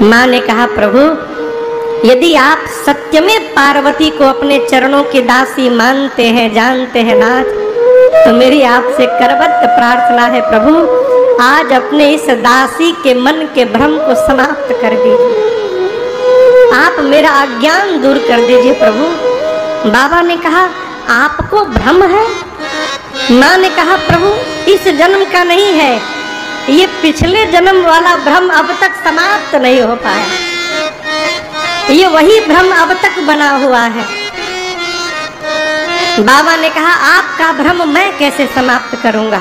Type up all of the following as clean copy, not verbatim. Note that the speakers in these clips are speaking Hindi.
माँ ने कहा, प्रभु यदि आप सत्य में पार्वती को अपने चरणों की दासी मानते हैं, जानते हैं नाथ, तो मेरी आपसे करबद्ध प्रार्थना है प्रभु, आज अपने इस दासी के मन के भ्रम को समाप्त कर दीजिए, आप मेरा अज्ञान दूर कर दीजिए प्रभु। बाबा ने कहा, आपको भ्रम है? माँ ने कहा, प्रभु इस जन्म का नहीं है, ये पिछले जन्म वाला भ्रम अब तक समाप्त नहीं हो पाया, ये वही भ्रम अब तक बना हुआ है। बाबा ने कहा, आपका भ्रम मैं कैसे समाप्त करूंगा?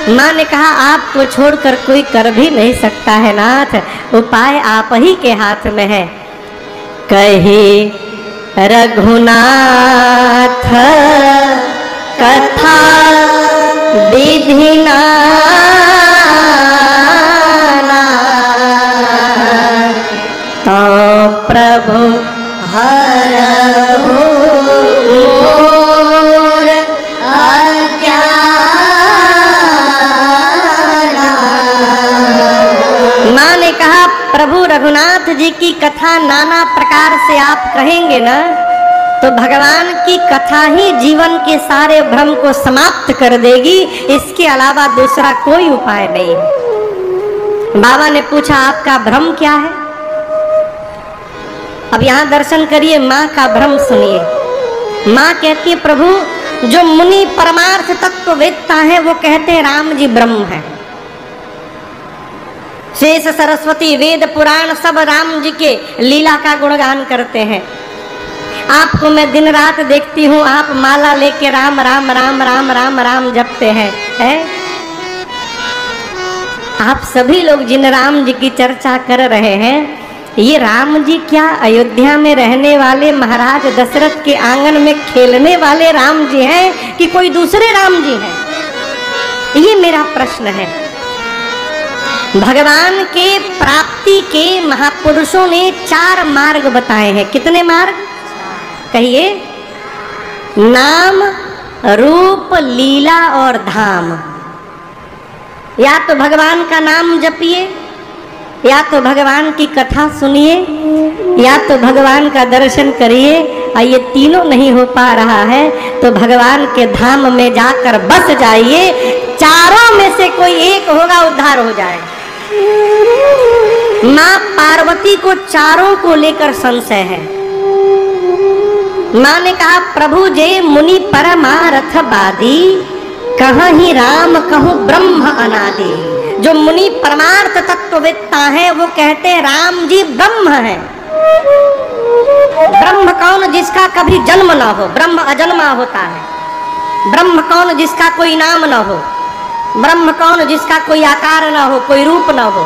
माँ ने कहा, आपको छोड़कर कोई कर भी नहीं सकता है नाथ, उपाय आप ही के हाथ में है। कहे रघुनाथ कथा विधि तो प्रभु हरहु मोर अज्ञान। माँ ने कहा, प्रभु रघुनाथ जी की कथा नाना प्रकार से आप कहेंगे ना, तो भगवान की कथा ही जीवन के सारे भ्रम को समाप्त कर देगी, इसके अलावा दूसरा कोई उपाय नहीं है। बाबा ने पूछा, आपका भ्रम क्या है? अब यहाँ दर्शन करिए, माँ का भ्रम सुनिए। माँ कहती है, प्रभु जो मुनि परमार्थ तत्व वेदता है वो कहते हैं राम जी ब्रह्म है। शेष सरस्वती वेद पुराण सब राम जी के लीला का गुणगान करते हैं। आपको मैं दिन रात देखती हूँ, आप माला लेके राम राम राम राम राम राम जपते हैं, है? आप सभी लोग जिन राम जी की चर्चा कर रहे हैं, ये राम जी क्या अयोध्या में रहने वाले महाराज दशरथ के आंगन में खेलने वाले राम जी हैं कि कोई दूसरे राम जी हैं? ये मेरा प्रश्न है। भगवान के प्राप्ति के महापुरुषों ने 4 मार्ग बताए हैं। कितने मार्ग? कहिए। नाम, रूप, लीला और धाम। या तो भगवान का नाम जपिए, या तो भगवान की कथा सुनिए, या तो भगवान का दर्शन करिए, और ये तीनों नहीं हो पा रहा है तो भगवान के धाम में जाकर बस जाइए। चारों में से कोई एक होगा, उद्धार हो जाएगा। माँ पार्वती को चारों को लेकर संशय है। माँ ने कहा, प्रभु जे मुनि परमारथ बादी, कहीं राम कहूँ ब्रह्म अनादि। जो मुनि परमार्थ तत्ववेत्ता है वो कहते हैं राम जी ब्रह्म है। ब्रह्म कौन? जिसका कभी जन्म ना हो, ब्रह्म अजन्मा होता है। ब्रह्म कौन? जिसका कोई नाम ना हो। ब्रह्म कौन? जिसका कोई आकार ना हो, कोई रूप ना हो।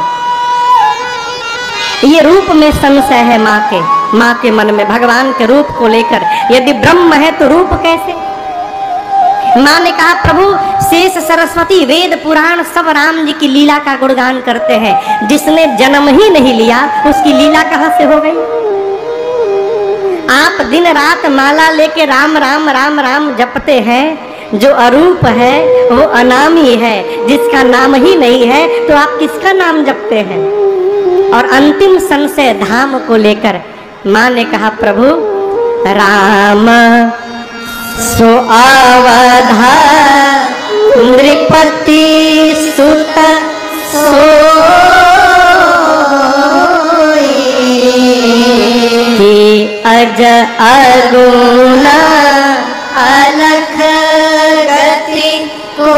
ये रूप में संशय है माँ के मन में, भगवान के रूप को लेकर। यदि ब्रह्म है तो रूप कैसे? माँ ने कहा, प्रभु शेष सरस्वती वेद पुराण सब राम जी की लीला का गुणगान करते हैं। जिसने जन्म ही नहीं लिया उसकी लीला कहाँ से हो गई? आप दिन रात माला लेके राम राम राम राम जपते हैं। जो अरूप है वो अनामी है, जिसका नाम ही नहीं है तो आप किसका नाम जपते हैं? और अंतिम संशय धाम को लेकर माँ ने कहा, प्रभु राम सो अवधा नृपति सुत सोई, अज अगुना अलख गति कोई।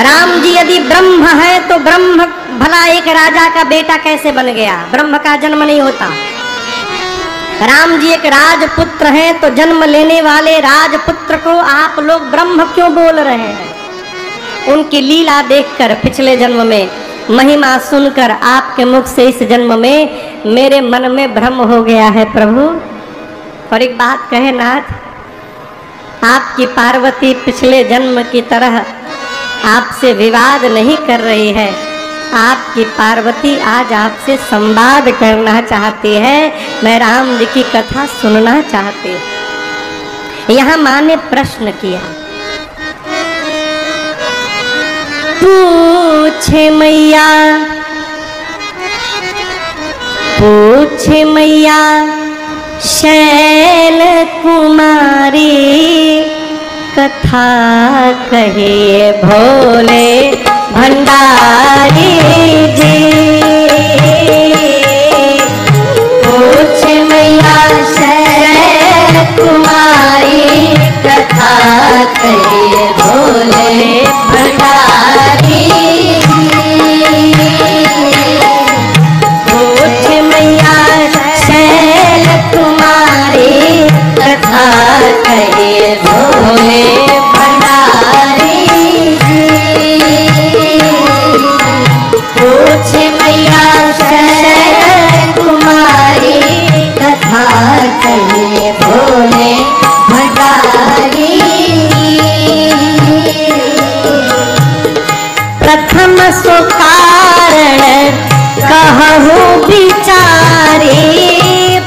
राम जी यदि ब्रह्म है तो ब्रह्म भला एक राजा का बेटा कैसे बन गया? ब्रह्म का जन्म नहीं होता। राम जी एक राजपुत्र हैं तो जन्म लेने वाले राजपुत्र को आप लोग ब्रह्म क्यों बोल रहे हैं? उनकी लीला देखकर, पिछले जन्म में महिमा सुनकर आपके मुख से इस जन्म में मेरे मन में भ्रम हो गया है प्रभु। और एक बात कहे नाथ, आपकी पार्वती पिछले जन्म की तरह आपसे विवाद नहीं कर रही है। आपकी पार्वती आज आपसे संवाद करना चाहती है। मैं राम जी की कथा सुनना चाहती हूँ। यहाँ माँ ने प्रश्न किया, पूछे मैया शैल कुमारी, कथा कहे भोले भंडारी जी। पूछे मैया शैल कुमारी, कथा कहे भोले भंडारी। पूछे मैया शैल कुमारी, कथा कहे भोले भंडारी। पूछे मैया शैल कुमारी, कथा कहे भोले भंडारी। प्रथम सो कारण कहूँ विचारी,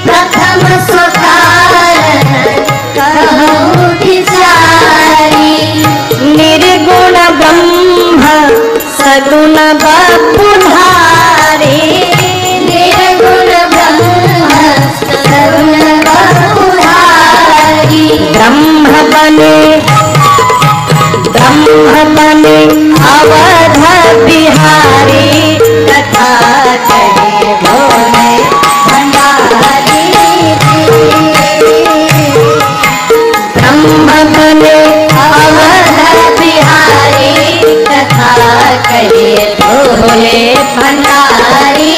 प्रथम सो कारण कहूँ विचारी। निर्गुण ब्रह्म सगुण बपुधारी, निर्गुण ब्रह्म सगुण बपुधारी। ब्रह्म बने अवध बिहारी, कथा कहे भोले भंडारी। ब्रह्म बने अवध बिहारी, कथा कहे भोले भंडारी।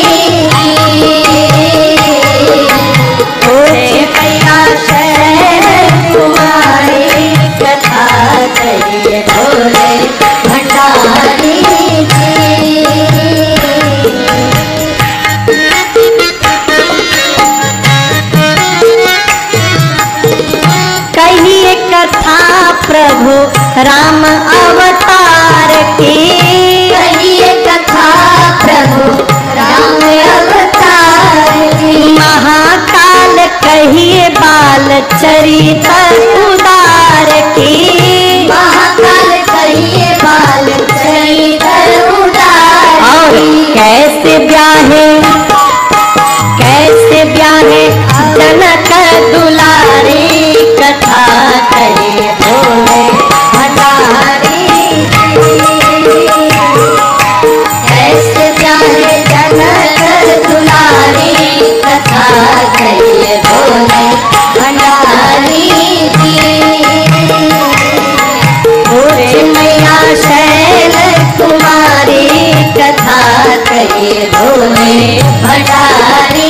पूछे मैया शैल कुमारी, कथा कहे भोले भंडारी। कहिए कथा प्रभु राम अवतार की, कहिए कथा प्रभु राम अवतार की। महाकाल कहिए बाल चरित उदार की, महाकाल कहिए बाल चरित उदार। और कैसे ब्याहे जनक दुलारी, कथा कहे भोले भंडारी। कैसे ब्याहे जनक दुलारी, कथा कहे भोले भंडारी। पूछे मैया शैल कुमारी, कथा कहे भोले भंडारी।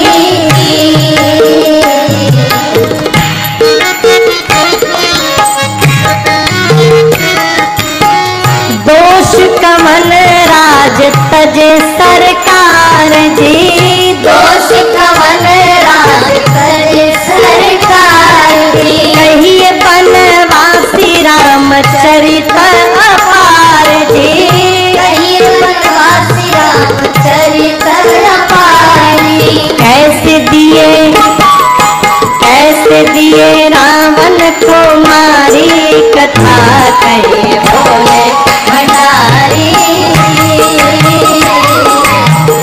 दोष कमल राज तजे सरकार जी, दोष कमल राज तजे सरकार जी। कहिए बनवासी रामचरित अपार जी, कहिए बनवासी रामचरित अपार जी। कैसे दिए रावण को मारी, कथा कहे भोले भंडारी।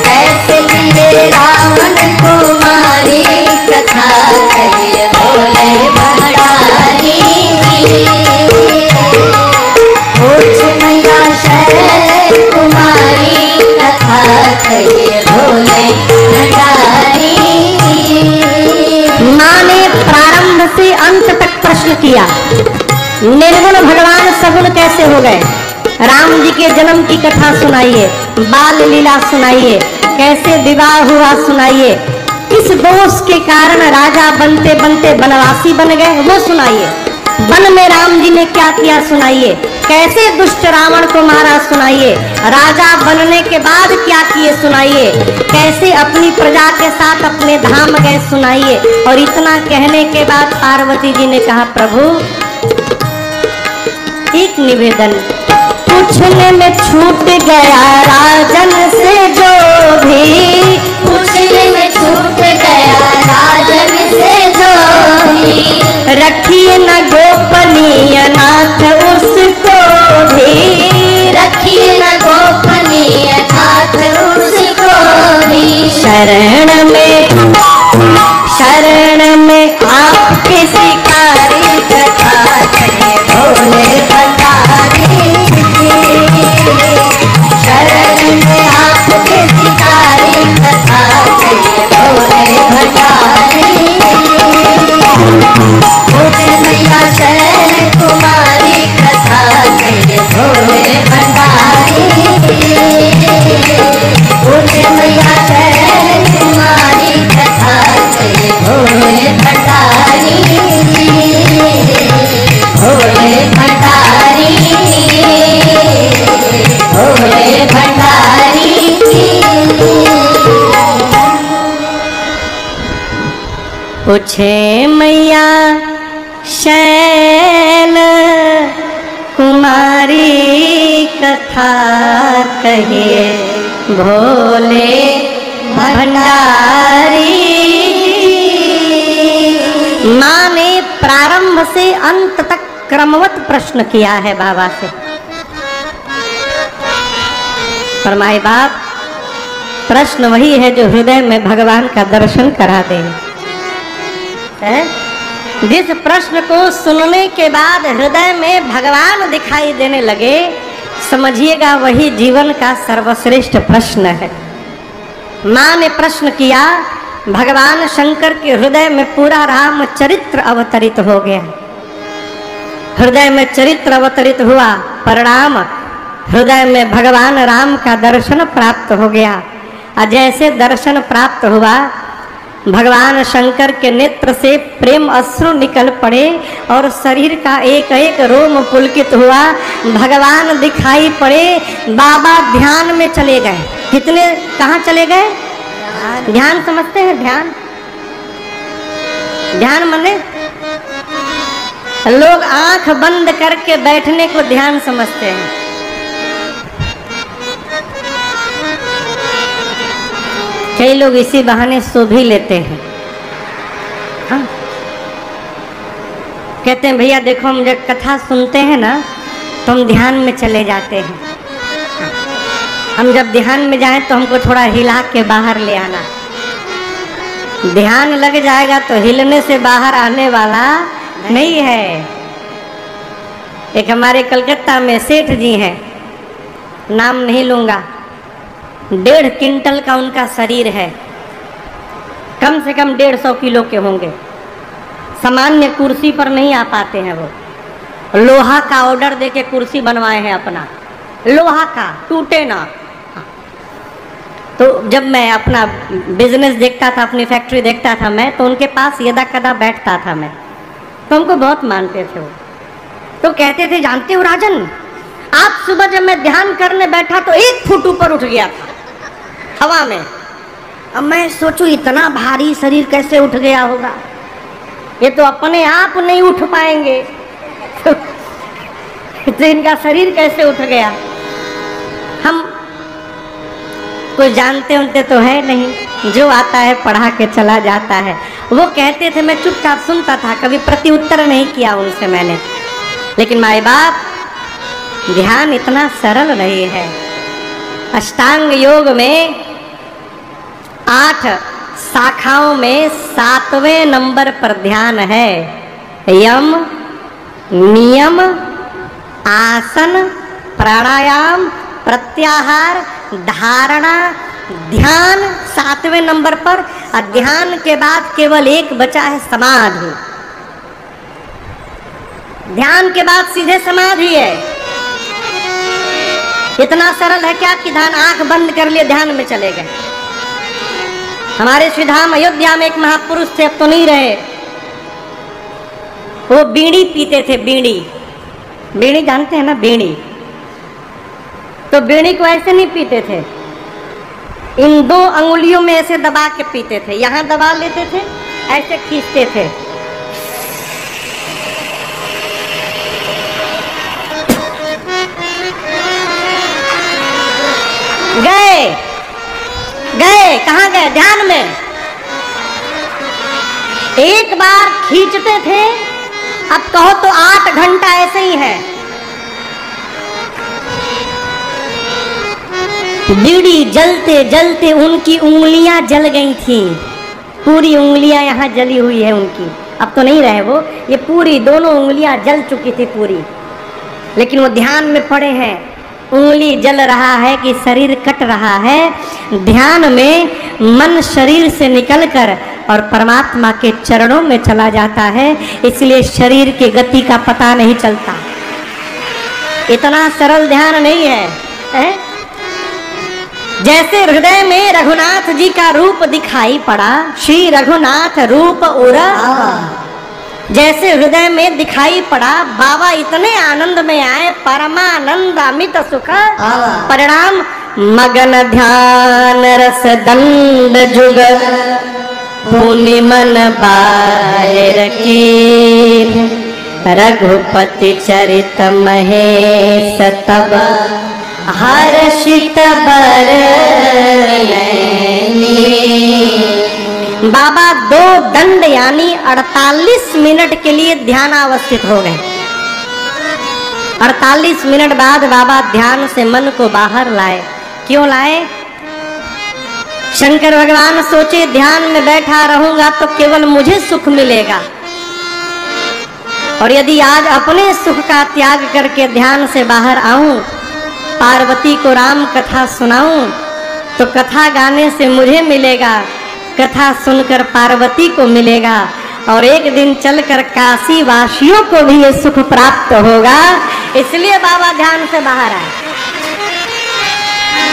कैसे दिए रावण को मारी, कथा कहे भोले भंडारी। पूछे मैया शैल कुमारी, कथा कहे भोले भंडारी। माँ ने प्रारंभ से अंत तक प्रश्न किया, निर्गुण भगवान सगुण कैसे हो गए? राम जी के जन्म की कथा सुनाइए, बाल लीला सुनाइए, कैसे विवाह हुआ सुनाइए, किस दोष के कारण राजा बनते बनते बनवासी बन गए वो सुनाइए, वन में राम जी ने क्या किया सुनाइए, कैसे दुष्ट रावण को मारा सुनाइए, राजा बनने के बाद क्या किए सुनाइए, कैसे अपनी प्रजा के साथ अपने धाम गए सुनाइए। और इतना कहने के बाद पार्वती जी ने कहा, प्रभु एक निवेदन, पूछने में छूट गया राजन से जो भी, पूछने में छूट गया राजन से जो भी। रखिए न गोपनीय नाथ उसको भी, रखिए न शरण में आपकी शिकारी कथा कहे भोले भंडारी। शरण में आपकी शिकारी कथा कहे भोले भंडारी। भोले मैया शरण कुमारी कथा कहे भोले भंडारी। भोले मैया शरण कुमारी कथा कहे भोले भंडारी। भोले भंडारी, भोले भंडारी। पूछे मैया शैल कुमारी कथा कहे भोले भंडारी। माँ ने प्रारंभ से अंत तक क्रमवत प्रश्न किया है बाबा से। फरमाए बाप, प्रश्न वही है जो हृदय में भगवान का दर्शन करा दे। जिस प्रश्न को सुनने के बाद हृदय में भगवान दिखाई देने लगे, समझिएगा वही जीवन का सर्वश्रेष्ठ प्रश्न है। माँ ने प्रश्न किया, भगवान शंकर के हृदय में पूरा राम चरित्र अवतरित हो गया। हृदय में चरित्र अवतरित हुआ, परिणाम हृदय में भगवान राम का दर्शन प्राप्त हो गया। और जैसे दर्शन प्राप्त हुआ, भगवान शंकर के नेत्र से प्रेम अश्रु निकल पड़े और शरीर का एक एक रोम पुलकित हुआ। भगवान दिखाई पड़े, बाबा ध्यान में चले गए। कितने, कहाँ चले गए? ध्यान समझते हैं? ध्यान, ध्यान माने लोग आंख बंद करके बैठने को ध्यान समझते हैं। कई लोग इसी बहाने सो भी लेते हैं। हाँ, कहते हैं भैया देखो हम जब कथा सुनते हैं ना तो हम ध्यान में चले जाते हैं। हाँ, हम जब ध्यान में जाएं तो हमको थोड़ा हिला के बाहर ले आना। ध्यान लग जाएगा तो हिलने से बाहर आने वाला नहीं है। एक हमारे कलकत्ता में सेठ जी हैं, नाम नहीं लूंगा, 1.5 क्विंटल का उनका शरीर है, कम से कम 150 किलो के होंगे। सामान्य कुर्सी पर नहीं आ पाते हैं वो, लोहा का ऑर्डर देके कुर्सी बनवाए हैं अपना, लोहा का, टूटे ना। तो जब मैं अपना बिजनेस देखता था, अपनी फैक्ट्री देखता था मैं, तो उनके पास यदा कदा बैठता था मैं, तो हमको बहुत मानते थे वो। तो कहते थे जानते हो राजन, आज सुबह जब मैं ध्यान करने बैठा तो 1 फुट ऊपर उठ गया था हवा में। अब मैं सोचूं इतना भारी शरीर कैसे उठ गया होगा, ये तो अपने आप नहीं उठ पाएंगे तो इनका शरीर कैसे उठ गया। हम कोई जानते उनते तो है नहीं, जो आता है पढ़ा के चला जाता है। वो कहते थे, मैं चुपचाप सुनता था, कभी प्रति उत्तर नहीं किया उनसे मैंने। लेकिन माए बाप, ध्यान इतना सरल नहीं है। अष्टांग योग में 8 शाखाओं में 7वें नंबर पर ध्यान है। यम, नियम, आसन, प्राणायाम, प्रत्याहार, धारणा, ध्यान 7वें नंबर पर। और ध्यान के बाद केवल एक बचा है, समाधि। ध्यान के बाद सीधे समाधि है। इतना सरल है क्या कि ध्यान, आंख बंद कर लिए ध्यान में चले गए। हमारे श्रीधाम अयोध्या में एक महापुरुष थे, अब तो नहीं रहे। वो बीड़ी पीते थे, बीड़ी, बीड़ी जानते हैं ना, बीड़ी। तो बीड़ी को ऐसे नहीं पीते थे, इन 2 अंगुलियों में ऐसे दबा के पीते थे। यहाँ दबा लेते थे, ऐसे खींचते थे। गए गए कहाँ गए? ध्यान में। एक बार खींचते थे, अब कहो तो 8 घंटा ऐसे ही है। बीड़ी जलते जलते उनकी उंगलियां जल गई थी, पूरी उंगलियां यहाँ जली हुई है उनकी। अब तो नहीं रहे वो, ये पूरी दोनों उंगलियां जल चुकी थी पूरी, लेकिन वो ध्यान में पड़े हैं। उंगली जल रहा है कि शरीर कट रहा है, ध्यान में मन शरीर से निकलकर और परमात्मा के चरणों में चला जाता है, इसलिए शरीर की गति का पता नहीं चलता। इतना सरल ध्यान नहीं है? जैसे हृदय में रघुनाथ जी का रूप दिखाई पड़ा, श्री रघुनाथ रूप उरा, जैसे हृदय में दिखाई पड़ा, बाबा इतने आनंद में आए, परमानंद अमित सुख परिणाम, मगन ध्यान रस दंड जुग पुनि मन बाहिर की, रघुपति चरित महेश तब हर्षित बरनैनी। बाबा 2 दंड यानी 48 मिनट के लिए ध्यानावस्थित हो गए। 48 मिनट बाद बाबा ध्यान से मन को बाहर लाए। क्यों लाए? शंकर भगवान सोचे ध्यान में बैठा रहूंगा तो केवल मुझे सुख मिलेगा, और यदि आज अपने सुख का त्याग करके ध्यान से बाहर आऊं, पार्वती को राम कथा सुनाऊं, तो कथा गाने से मुझे मिलेगा, कथा सुनकर पार्वती को मिलेगा, और एक दिन चलकर काशी वासियों को भी ये सुख प्राप्त होगा। इसलिए बाबा ध्यान से बाहर आए।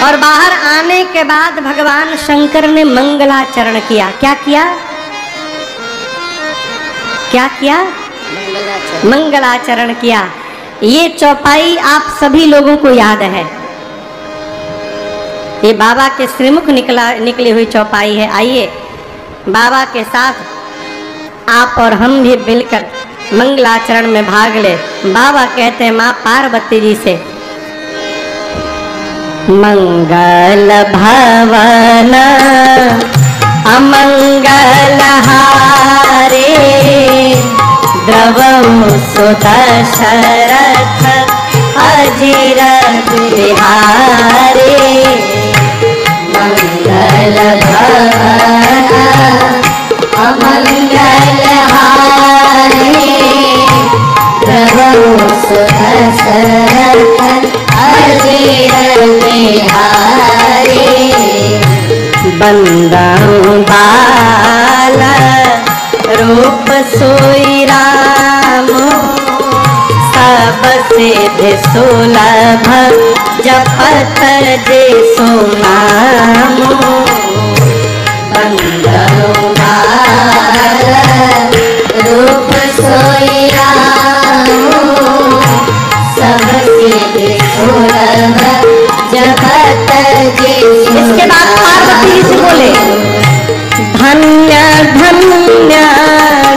और बाहर आने के बाद भगवान शंकर ने मंगलाचरण किया। क्या किया? क्या किया? मंगलाचरण किया। ये चौपाई आप सभी लोगों को याद है, ये बाबा के श्रीमुख निकली हुई चौपाई है। आइए बाबा के साथ आप और हम भी मिलकर मंगलाचरण में भाग ले। बाबा कहते हैं माँ पार्वती जी से, मंगल भवन अमंगल हारे, द्रवहु सुदशरथ अजिर बिहारे, मंगल भवन अमंगल हारे, द्रवहु सुदशरथ अजिर बिहारे, बंदनु बाल रूप सोई राम, सब सिद्धि सुलभ जपत जे सो नाम, बंदनु बाल रूप सोई राम, सब सिद्धि सुलभ जपत जे सो। इसके बाद पार्वती से बोले, धन्य धन्य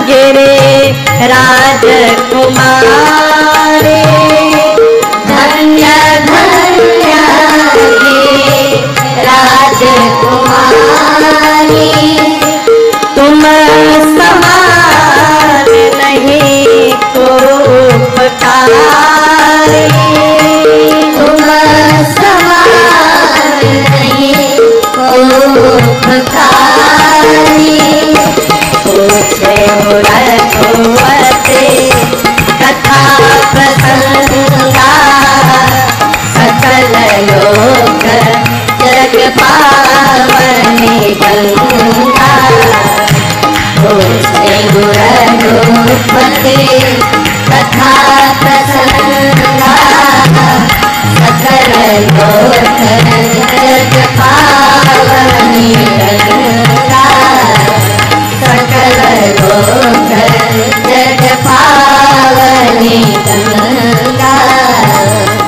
गिरे राजकुमारे, धन्य धन्य गिरे राजकुमारी, तुम समान नहीं को उपकारी, तुम समान नहीं को उपकारी, पूछे रघुपति कथा प्रसंगा, सकल लोक जग पावनी गंगा, पूछे रघुपति कथा प्रसंगा, सकल लोक जग पावनी गंगा, सकल लोक जग पावनी गंगा,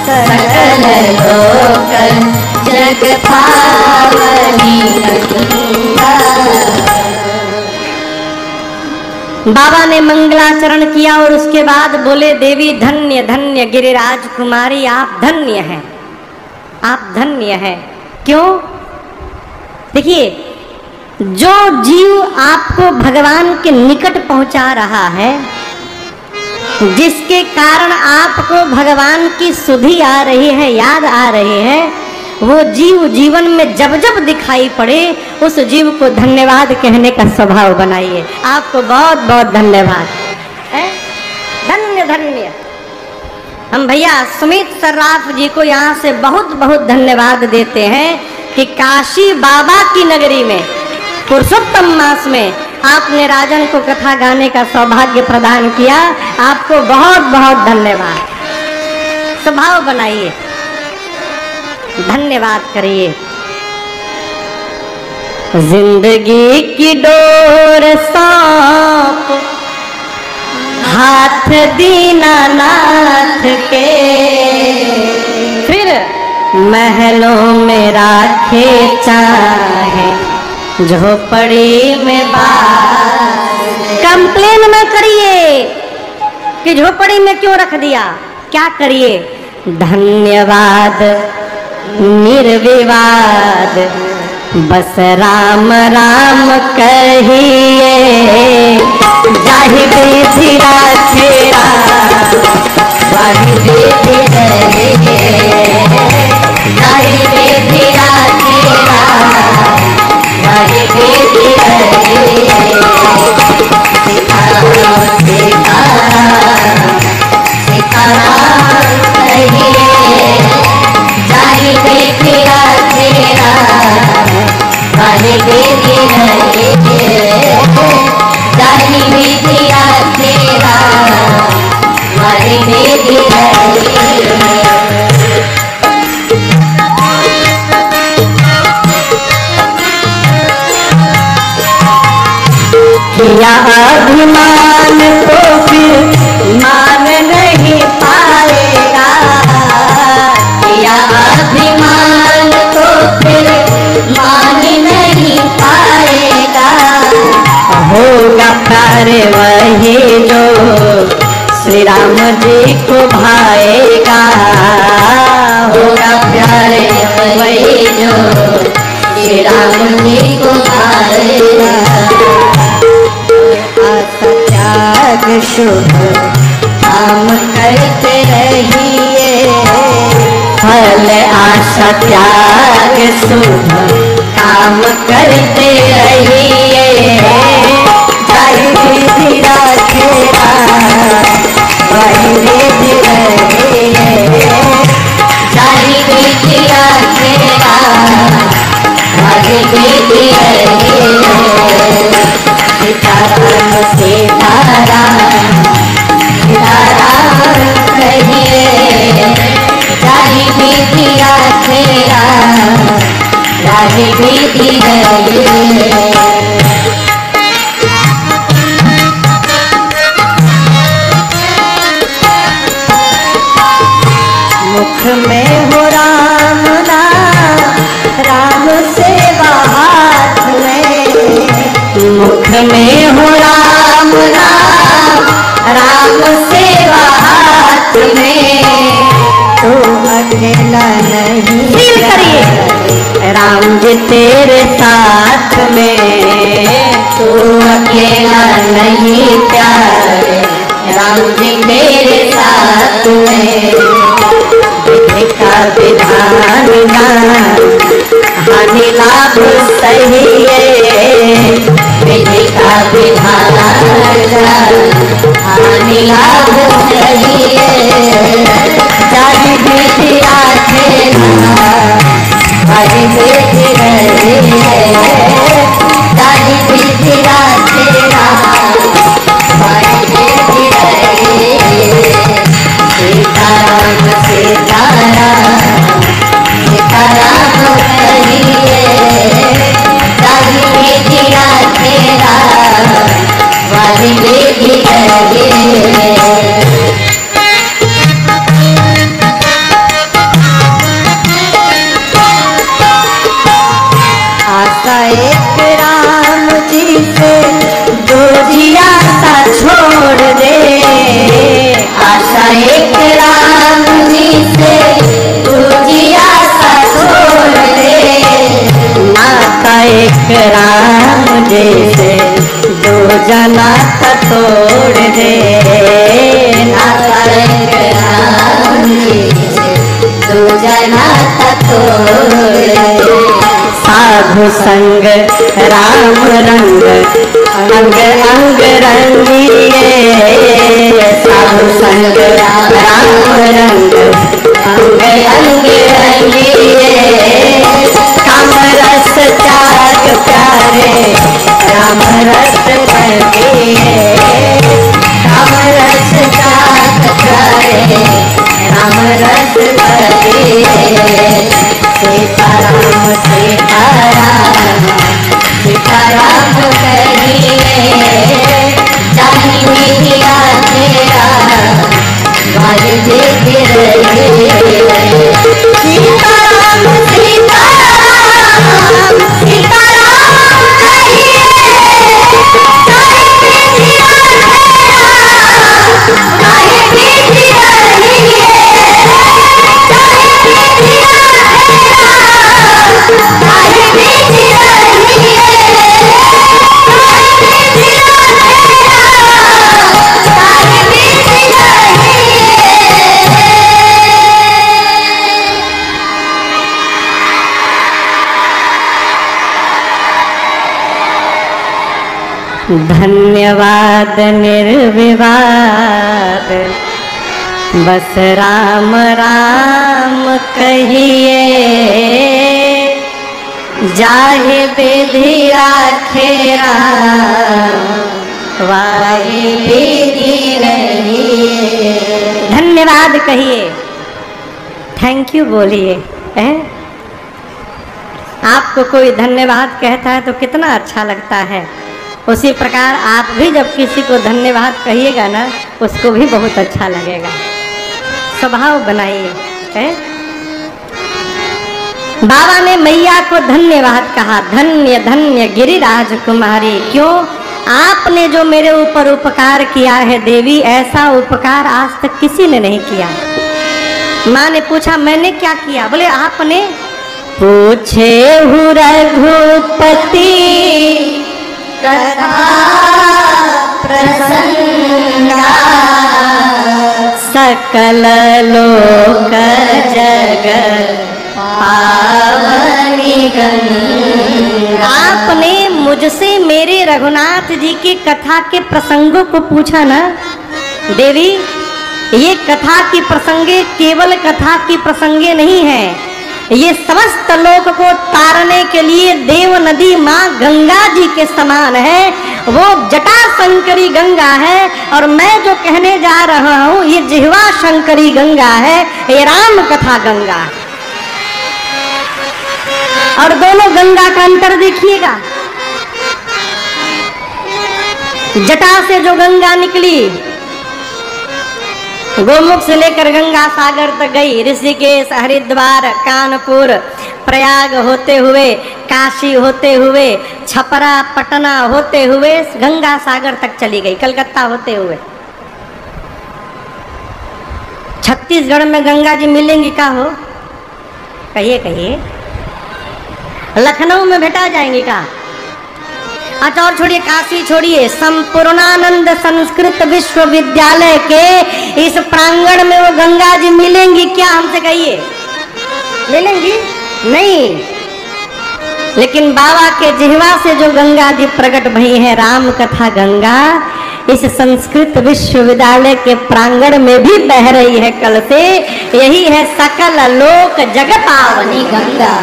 सकल लोक जग पावनी गंगा। बाबा ने मंगलाचरण किया और उसके बाद बोले, देवी धन्य धन्य गिरिराज कुमारी, आप धन्य हैं, आप धन्य हैं। क्यों? देखिए, जो जीव आपको भगवान के निकट पहुंचा रहा है, जिसके कारण आपको भगवान की सुधि आ रही है, याद आ रही है, वो जीव जीवन में जब जब दिखाई पड़े उस जीव को धन्यवाद कहने का स्वभाव बनाइए। आपको बहुत बहुत धन्यवाद, धन्य धन्य। हम भैया सुमित सर्राफ जी को यहाँ से बहुत बहुत धन्यवाद देते हैं कि काशी बाबा की नगरी में पुरुषोत्तम मास में आपने राजन को कथा गाने का सौभाग्य प्रदान किया। आपको बहुत बहुत धन्यवाद। स्वभाव बनाइए, धन्यवाद करिए। जिंदगी की डोर सौंप हाथ दीनानाथ के, फिर महलों में राखे चाहे झोपड़ी में बास। कंप्लेन में करिए कि झोपड़ी में क्यों रख दिया, क्या करिए, धन्यवाद निर्विवाद बस राम राम कहिए, जाहि विधि राखेरा वाहि विधि रहिए, जाहि विधि राखेरा वाहि विधि रहिए। सीताराम सीताराम सीताराम कहिए, जाहि विधि राखेरा वाहि विधि रहिए, जाहि विधि राखेरा वाहि विधि रहिए। किया अभिमान तो फिर मान नहीं पाएगा, किया अभिमान तो फिर मान नहीं पाएगा। होगा प्यार वही जो श्री राम जी को भाएगा, होगा प्यार वही जो श्री राम जी को भाएगा। त्याग शुभ काम करते रहिए, फल आशा त्याग शुभ काम करते रहिए, जाहि विधि राखेरा वाहि विधि रहिए, जाहि विधि राखेरा वाहि विधि रहिए। सीताराम सीताराम सीताराम कहिए, जाहि विधि राखेरा वाहि विधि रहिए। मुख में हो राम नाम, राम सेवा हाथ में, मुख में हो राम नाम, राम सेवा हाथ में। तू अकेला नहीं करिए, राम जी तेरे साथ में, तू अकेला नहीं प्यारे, राम जी तेरे साथ में। विधि का विधान हानि लाभ सही है, विधि का विधान हानि लाभ सही है, जाहि विधि राखेरा वाहि विधि रहिए, जाहि विधि राखेरा वाहि विधि रहिए। सीताराम सीताराम सीताराम कहिए, जाहि विधि राखेरा वाहि विधि रहिए। आशा एक राम जी से दो जिया सा छोड़ दे, आशा एक राम जी से दो जिया सा छोड़ दे, नाता एक राम जी से दो जना सा तोड़ दे, नाता एक राम जी से दो जना सा तोड़ साधु संग राम रंग अंग अंग रंगिए, साधु संग राम रंग अंग अंग रंगिए, काम रस त्याग प्यारे राम रस रंगिए, काम रस त्याग प्यारे राम रस रंगिए, सीताराम सीताराम सीताराम कहिए, जानी मिलिया तेरा बाज जे रहिए, सीताराम सीताराम सीताराम कहिए, जानी मिलिया तेरा बाज जे रहिए, धन्यवाद निर्विवाद बस राम राम कहिए, जाहे विधि राखे राम वाहे विधि रहिए। धन्यवाद कहिए, थैंक यू बोलिए। आपको कोई धन्यवाद कहता है तो कितना अच्छा लगता है। उसी प्रकार आप भी जब किसी को धन्यवाद कहिएगा ना, उसको भी बहुत अच्छा लगेगा। स्वभाव बनाइए। बाबा ने मैया को धन्यवाद कहा, धन्य धन्य गिरिराज कुमारी। क्यों? आपने जो मेरे ऊपर उपकार किया है देवी, ऐसा उपकार आज तक किसी ने नहीं किया। माँ ने पूछा मैंने क्या किया? बोले आपने पूछे हूँ रघुपति कथा प्रसन्ना, सकल लोक जगत पावनी गंगा। आपने मुझसे मेरे रघुनाथ जी की कथा के प्रसंगों को पूछा ना देवी। ये कथा की प्रसंगे केवल कथा की प्रसंगे नहीं है, ये समस्त लोक को तारने के लिए देव नदी माँ गंगा जी के समान है। वो जटा शंकरी गंगा है और मैं जो कहने जा रहा हूँ ये जिह्वा शंकरी गंगा है, ये राम कथा गंगा है। और दोनों गंगा का अंतर देखिएगा। जटा से जो गंगा निकली गोमुख से लेकर गंगा सागर तक गई, ऋषिकेश, हरिद्वार, कानपुर, प्रयाग होते हुए, काशी होते हुए, छपरा, पटना होते हुए गंगा सागर तक चली गई, कलकत्ता होते हुए। छत्तीसगढ़ में गंगा जी मिलेंगी का हो? कहिए कहिए। लखनऊ में भेटा जाएंगी का? अच्छा और छोड़िए, काशी छोड़िए, संपूर्णानंद संस्कृत विश्वविद्यालय के इस प्रांगण में वो गंगा जी मिलेंगी क्या? हमसे कहिए, मिलेंगी? नहीं। लेकिन बाबा के जिह्वा से जो गंगा जी प्रकट भई है, राम कथा गंगा, इस संस्कृत विश्वविद्यालय के प्रांगण में भी बह रही है कल से। यही है सकल लोक जगत पावनी गंगा।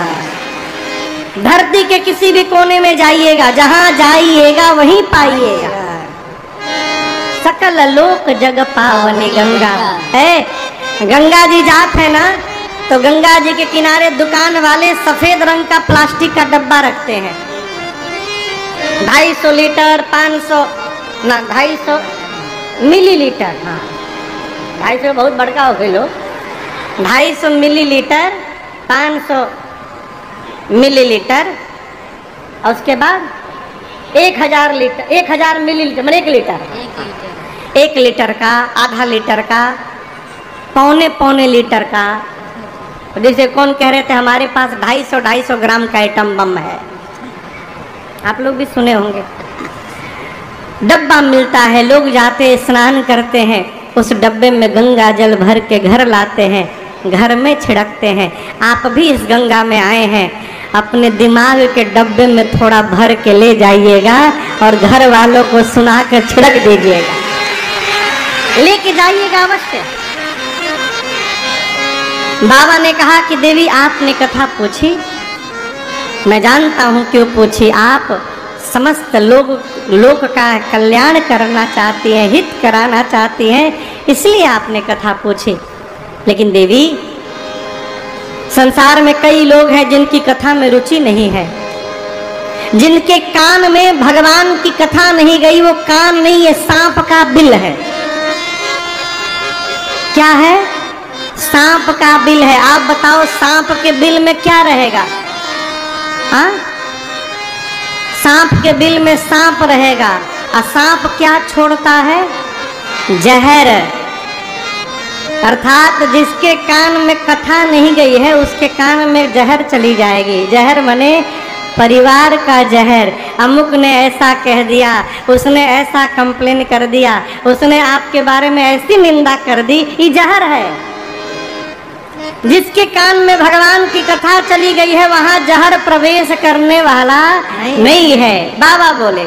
धरती के किसी भी कोने में जाइएगा, जहां जाइएगा वहीं पाइएगा। सकल लोक जग पावनी गंगा है। गंगा जी जात है ना, तो गंगा जी के किनारे दुकान वाले सफेद रंग का प्लास्टिक का डब्बा रखते हैं। 250 लीटर, 500 ना 250 मिलीलीटर, हाँ 250 बहुत बड़का हो गए लोग। 250 मिलीलीटर, 500 मिलीलीटर, और उसके बाद 1000 लीटर, 1000 मिलीलीटर मतलब 1 लीटर, 1 लीटर का, आधा लीटर का, पौने लीटर का। जैसे कौन कह रहे थे हमारे पास 250 ग्राम का एटम बम है, आप लोग भी सुने होंगे। डब्बा मिलता है, लोग जाते स्नान करते हैं, उस डब्बे में गंगा जल भर के घर लाते हैं, घर में छिड़कते हैं। आप भी इस गंगा में आए हैं, अपने दिमाग के डब्बे में थोड़ा भर के ले जाइएगा और घर वालों को सुना कर छिड़क दीजिएगा, लेके जाइएगा अवश्य। बाबा ने कहा कि देवी आपने कथा पूछी, मैं जानता हूं क्यों पूछी, आप समस्त लोक का कल्याण करना चाहती हैं, हित कराना चाहती हैं, इसलिए आपने कथा पूछी। लेकिन देवी, संसार में कई लोग हैं जिनकी कथा में रुचि नहीं है, जिनके कान में भगवान की कथा नहीं गई। वो कान नहीं है, सांप का बिल है। क्या है? सांप का बिल है। आप बताओ सांप के बिल में क्या रहेगा? हाँ, सांप के बिल में सांप रहेगा। और सांप क्या छोड़ता है? जहर। अर्थात जिसके कान में कथा नहीं गई है उसके कान में जहर चली जाएगी। जहर माने परिवार का जहर। अमुक ने ऐसा कह दिया, उसने ऐसा कंप्लेन कर दिया, उसने आपके बारे में ऐसी निंदा कर दी, ये जहर है। जिसके कान में भगवान की कथा चली गई है वहां जहर प्रवेश करने वाला नहीं है। बाबा बोले,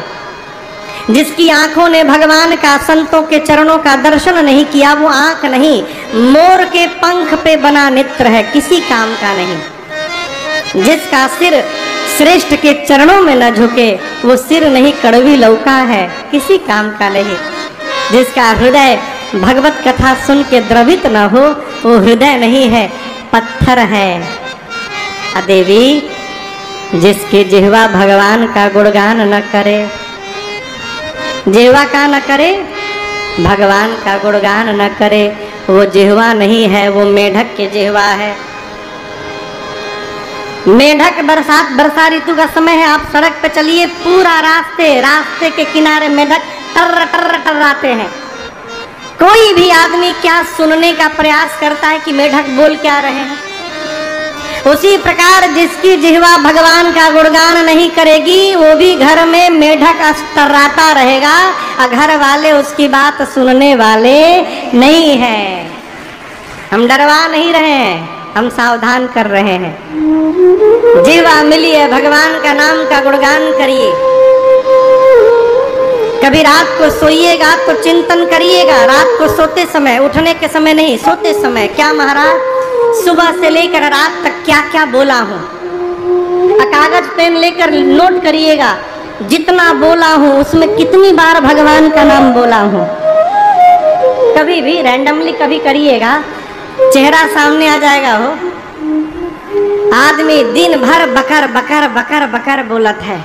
जिसकी आंखों ने भगवान का, संतों के चरणों का दर्शन नहीं किया, वो आंख नहीं, मोर के पंख पे बना नेत्र है, किसी काम का नहीं। जिसका सिर श्रेष्ठ के चरणों में न झुके, वो सिर नहीं, कड़वी लौका है, किसी काम का नहीं। जिसका हृदय भगवत कथा सुन के द्रवित न हो, वो हृदय नहीं है, पत्थर है। देवी, जिसकी जिह्वा भगवान का गुणगान न करे, जिह्वा का न करे, भगवान का गुणगान न करे, वो जिह्वा नहीं है, वो मेढक की जिह्वा है। मेढक, वर्षा ऋतु का समय है, आप सड़क पे चलिए, पूरा रास्ते के किनारे मेढक टर टर टर्राते हैं। कोई भी आदमी क्या सुनने का प्रयास करता है कि मेढक बोल क्या रहे हैं? उसी प्रकार जिसकी जिह्वा भगवान का गुणगान नहीं करेगी, वो भी घर में मेढक टर्राता रहेगा और घर वाले उसकी बात सुनने वाले नहीं हैं। हम डरवा नहीं रहे हैं, हम सावधान कर रहे हैं। जिह्वा मिली है, भगवान का नाम का गुणगान करिए। कभी रात को सोइएगा तो चिंतन करिएगा, रात को सोते समय, उठने के समय नहीं, सोते समय, क्या महाराज सुबह से लेकर रात तक क्या क्या बोला हूँ। कागज पेन लेकर नोट करिएगा, जितना बोला हूँ उसमें कितनी बार भगवान का नाम बोला हूँ। कभी भी रैंडमली कभी करिएगा, चेहरा सामने आ जाएगा। हो आदमी दिन भर बकर बकर बकर बकर बोलत है?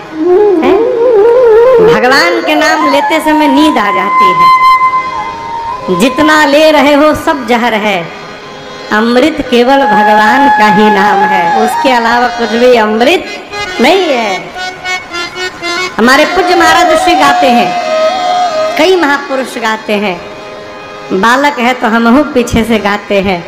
भगवान के नाम लेते समय नींद आ जाती है। जितना ले रहे हो सब जहर है, अमृत केवल भगवान का ही नाम है, उसके अलावा कुछ भी अमृत नहीं है। हमारे पूज्य महाराज श्री गाते हैं, कई महापुरुष गाते हैं, बालक है तो हम पीछे से गाते हैं।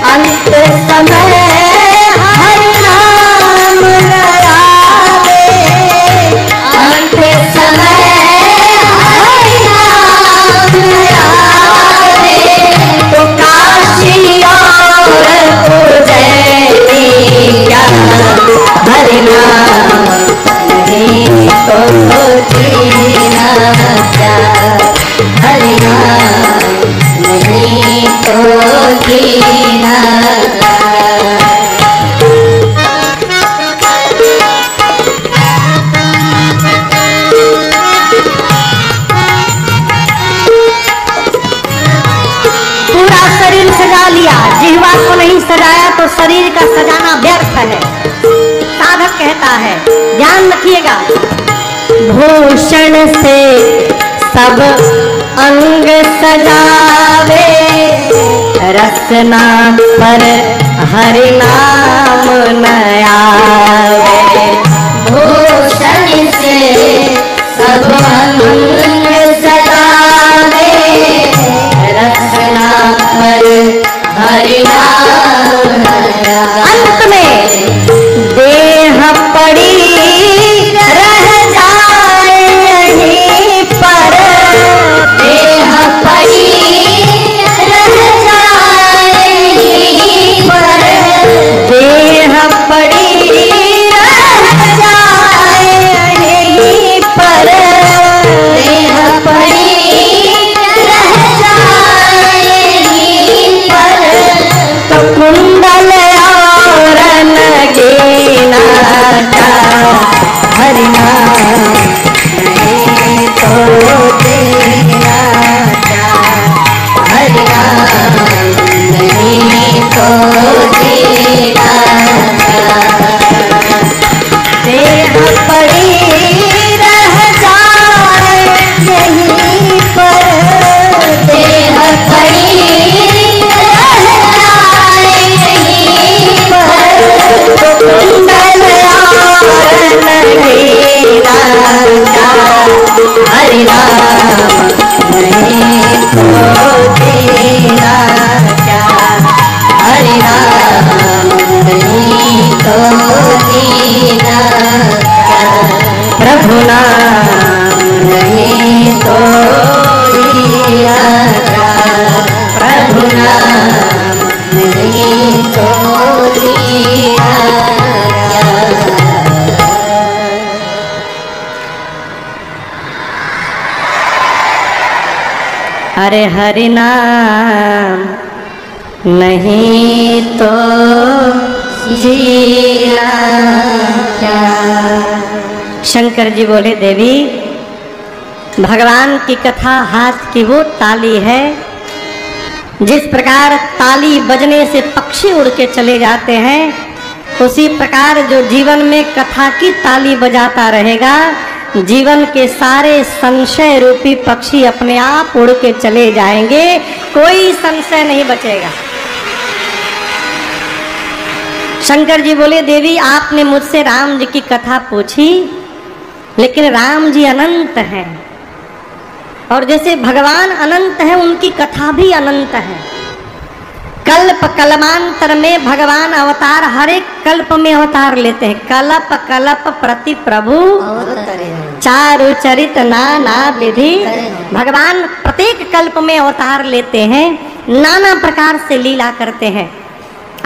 अंत समय हरि नाम लगावे, अंत समय हरि नाम लगावे, तो काशी और उज्जैन क्या हरि नाम नहीं तो जीना क्या, हरि नाम नहीं तो जीना। पूरा शरीर सजा लिया, जिह्वा को नहीं सजाया तो शरीर का सजाना व्यर्थ है। साधक कहता है, ध्यान रखिएगा, भूषण से सब अंग सजावे, रसना पर हरि नाम न आवे। भूषण से सब अंग सजावे, रसना पर हरि नाम न देह पड़ी रह जाए यहीं पर, देह पड़ी रह जाए यहीं पर, देह पड़ी रह जाए यहीं पर, देह पड़ी रह जाए यहीं पर, तो कुंडल और नगीना का हरिनाम नहीं तो देना क्या, हरिनाम नहीं तो देना क्या, देह पड़ी रह जाए यहीं पर, देह पड़ी रह जाए यहीं पर, तो कुंडल और नगीना का हरिनाम नहीं तो देना क्या, हरिनाम नहीं तो देना क्या, प्रभु नाम नहीं तो देना क्या, प्रभु नाम नहीं तो देना क्या। अरे हरि नाम नहीं तो जीना क्या। शंकर जी बोले देवी, भगवान की कथा हाथ की वो ताली है, जिस प्रकार ताली बजने से पक्षी उड़ के चले जाते हैं, उसी प्रकार जो जीवन में कथा की ताली बजाता रहेगा, जीवन के सारे संशय रूपी पक्षी अपने आप उड़ के चले जाएंगे, कोई संशय नहीं बचेगा। शंकर जी बोले देवी, आपने मुझसे राम जी की कथा पूछी, लेकिन राम जी अनंत हैं, और जैसे भगवान अनंत है उनकी कथा भी अनंत है। कल्प कल्पांतर में भगवान अवतार हर एक कल्प में अवतार लेते हैं। कल्प कल्प प्रति प्रभु चारु चरित नाना विधि। भगवान प्रत्येक कल्प में अवतार लेते हैं, नाना प्रकार से लीला करते हैं।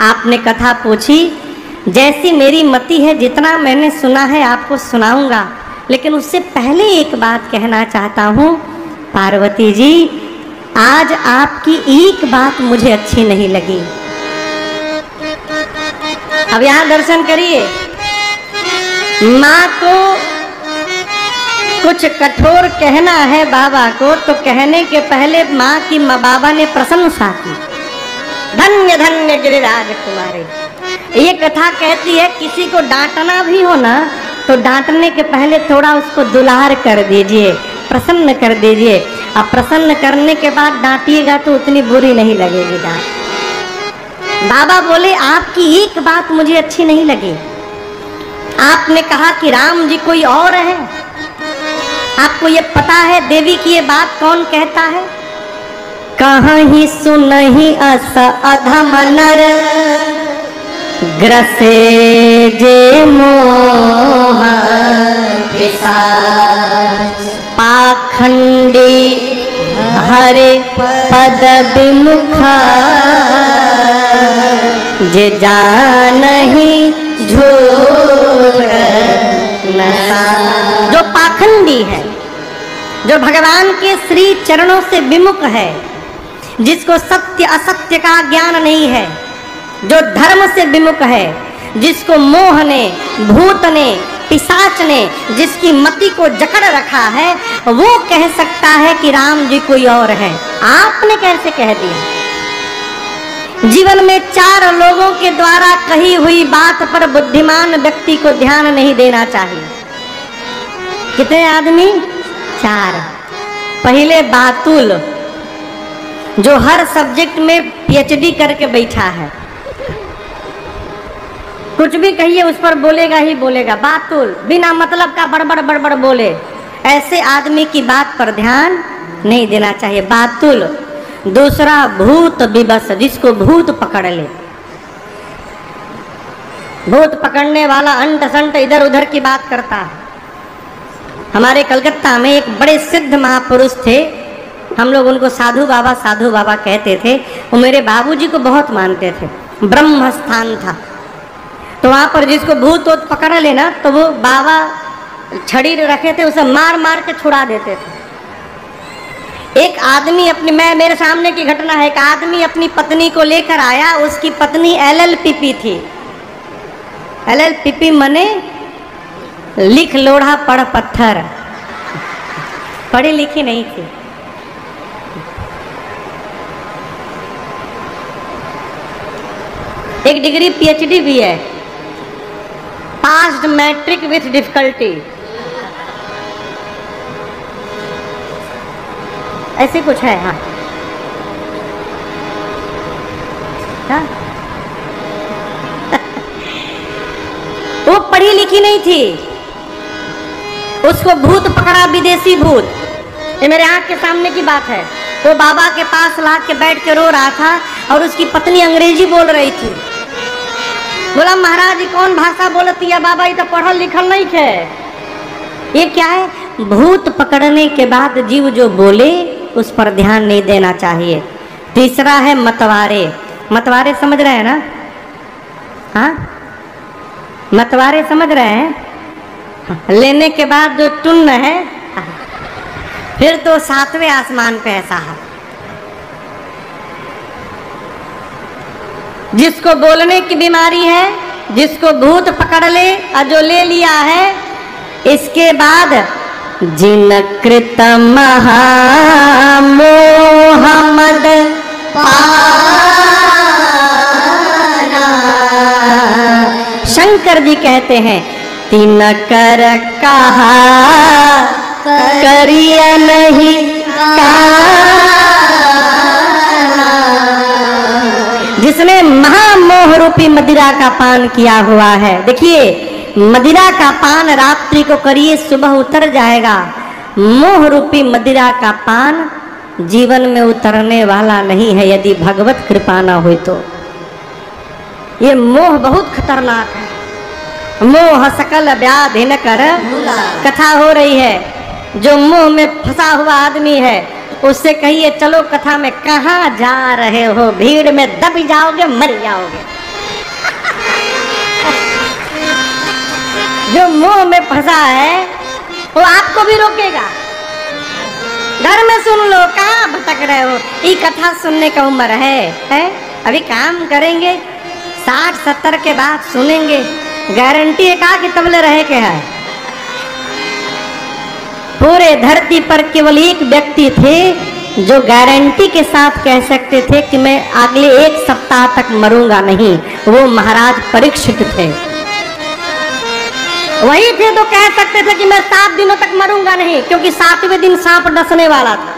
आपने कथा पूछी, जैसी मेरी मति है, जितना मैंने सुना है आपको सुनाऊंगा, लेकिन उससे पहले एक बात कहना चाहता हूँ। पार्वती जी, आज आपकी एक बात मुझे अच्छी नहीं लगी। अब यहाँ दर्शन करिए, माँ को कुछ कठोर कहना है बाबा को, तो कहने के पहले माँ की बाबा ने प्रशंसा की, धन्य धन्य गिरिराज कुमारी। ये कथा कहती है किसी को डांटना भी हो ना, तो डांटने के पहले थोड़ा उसको दुलार कर दीजिए, प्रसन्न कर दीजिए। अब प्रसन्न करने के बाद डांटिएगा तो उतनी बुरी नहीं लगेगी डांट। बाबा बोले, आपकी एक बात मुझे अच्छी नहीं लगी। आपने कहा कि राम जी कोई और है। आपको ये पता है देवी की ये बात कौन कहता है? कहीं सुनहि अस अधम नर, ग्रसे जे मोह पिशाच, पाखंडी हरे पद विमुखा, जे जानहि झूठ नशा। जो पाखंडी है, जो भगवान के श्री चरणों से विमुख है, जिसको सत्य असत्य का ज्ञान नहीं है, जो धर्म से विमुख है, जिसको मोह ने, भूत ने, पिशाच ने जिसकी मति को जकड़ रखा है, वो कह सकता है कि राम जी कोई और है। आपने कैसे कह दिया? जीवन में 4 लोगों के द्वारा कही हुई बात पर बुद्धिमान व्यक्ति को ध्यान नहीं देना चाहिए। कितने आदमी? 4। पहले बातुल, जो हर सब्जेक्ट में PhD करके बैठा है, कुछ भी कहिए उस पर बोलेगा ही बोलेगा। बातुल, बिना मतलब का बड़बड़ बड़बड़ बोले, ऐसे आदमी की बात पर ध्यान नहीं देना चाहिए। बातुल। दूसरा भूत विवश, जिसको भूत पकड़ ले। भूत पकड़ने वाला अंट संट इधर उधर की बात करता है। हमारे कलकत्ता में एक बड़े सिद्ध महापुरुष थे, हम लोग उनको साधु बाबा कहते थे। वो मेरे बाबूजी को बहुत मानते थे, ब्रह्म स्थान था। तो वहाँ पर जिसको भूत वूत पकड़ लेना तो वो बाबा छड़ी रखे थे, उसे मार मार के छुड़ा देते थे। एक आदमी मेरे सामने की घटना है, एक आदमी अपनी पत्नी को लेकर आया, उसकी पत्नी LLPP थी। LLPP मने लिख लोढ़ा पढ़ पत्थर, पढ़ी लिखी नहीं थी। एक डिग्री PhD भी है, पास्ड मैट्रिक विथ डिफिकल्टी, ऐसे कुछ है। हाँ, हाँ? वो पढ़ी लिखी नहीं थी, उसको भूत पकड़ा, विदेशी भूत। ये मेरे आंख के सामने की बात है। वो बाबा के पास ला के बैठ के रो रहा था और उसकी पत्नी अंग्रेजी बोल रही थी। बोला महाराज जी कौन भाषा बोलती है बाबा, ये तो पढ़ल लिखल नहीं है। ये क्या है? भूत पकड़ने के बाद जीव जो बोले उस पर ध्यान नहीं देना चाहिए। तीसरा है मतवारे। मतवारे समझ रहे हैं ना? हाँ, मतवारे समझ रहे हैं? लेने के बाद जो टुन्न है फिर तो 7वें आसमान पे ऐसा है। जिसको बोलने की बीमारी है, जिसको भूत पकड़ ले और जो ले लिया है, इसके बाद जिन कृत महामोहमद पाना, शंकर जी कहते हैं तीन कर कहा करिया नहीं काना। जिसने महामोह रूपी मदिरा का पान किया हुआ है। देखिए, मदिरा का पान रात्रि को करिए, सुबह उतर जाएगा। मोह रूपी मदिरा का पान जीवन में उतरने वाला नहीं है, यदि भगवत कृपा न हुई तो। ये मोह बहुत खतरनाक है। मोह सकल व्याधि न कर, कथा हो रही है। जो मोह में फंसा हुआ आदमी है उससे कहिए चलो कथा में, कहाँ जा रहे हो? भीड़ में दब जाओगे, मर जाओगे। जो मोह में फंसा है वो आपको भी रोकेगा। घर में सुन लो, कहाँ भटक रहे हो? ये कथा सुनने का उम्र है? अभी काम करेंगे, 60-70 के बाद सुनेंगे। गारंटी है कहा कि तबले रहे के है। पूरे धरती पर केवल एक व्यक्ति थे जो गारंटी के साथ कह सकते थे कि मैं अगले 1 सप्ताह तक मरूंगा नहीं। वो महाराज परीक्षित थे। वही थे तो कह सकते थे कि मैं 7 दिनों तक मरूंगा नहीं, क्योंकि 7वें दिन सांप डसने वाला था।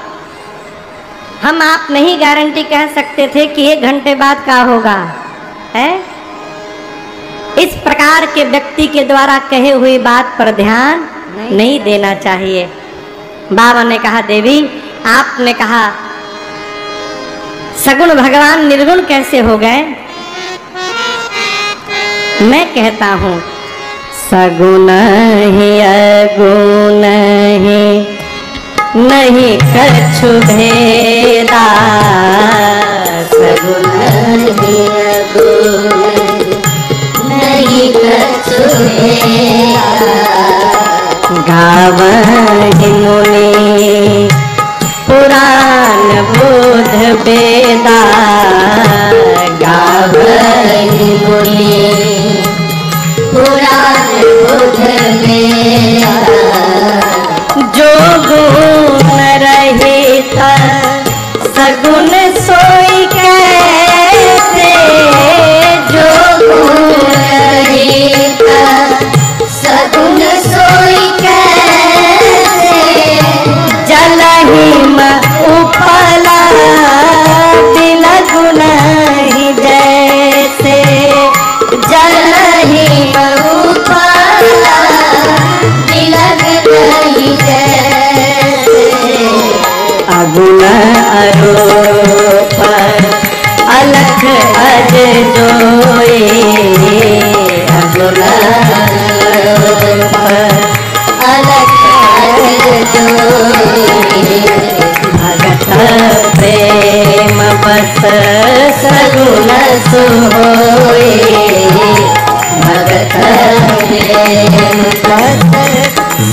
हम आप नहीं गारंटी कह सकते थे कि 1 घंटे बाद क्या होगा, है? इस प्रकार के व्यक्ति के द्वारा कहे हुई बात पर ध्यान नहीं देना चाहिए। बाबा ने कहा देवी, आपने कहा सगुण भगवान निर्गुण कैसे हो गए? मैं कहता हूं सगुण ही अगुण ही नहीं कछु भेदा। सगुण ही अगुण नहीं कछु भेदा। गावहि मुनि पुराण बोध वेदा। गावहि मुनि पुराण बोध वेदा। जो गुण रहित सगुण सोई कैसे। जो गुण रहित सगुण सोई कैसे। जलहिम उपला तिल गुण ही जैसे। जलहिम उपला तिल गुण ही जैसे। अगुण अरूप अलख अज जोए।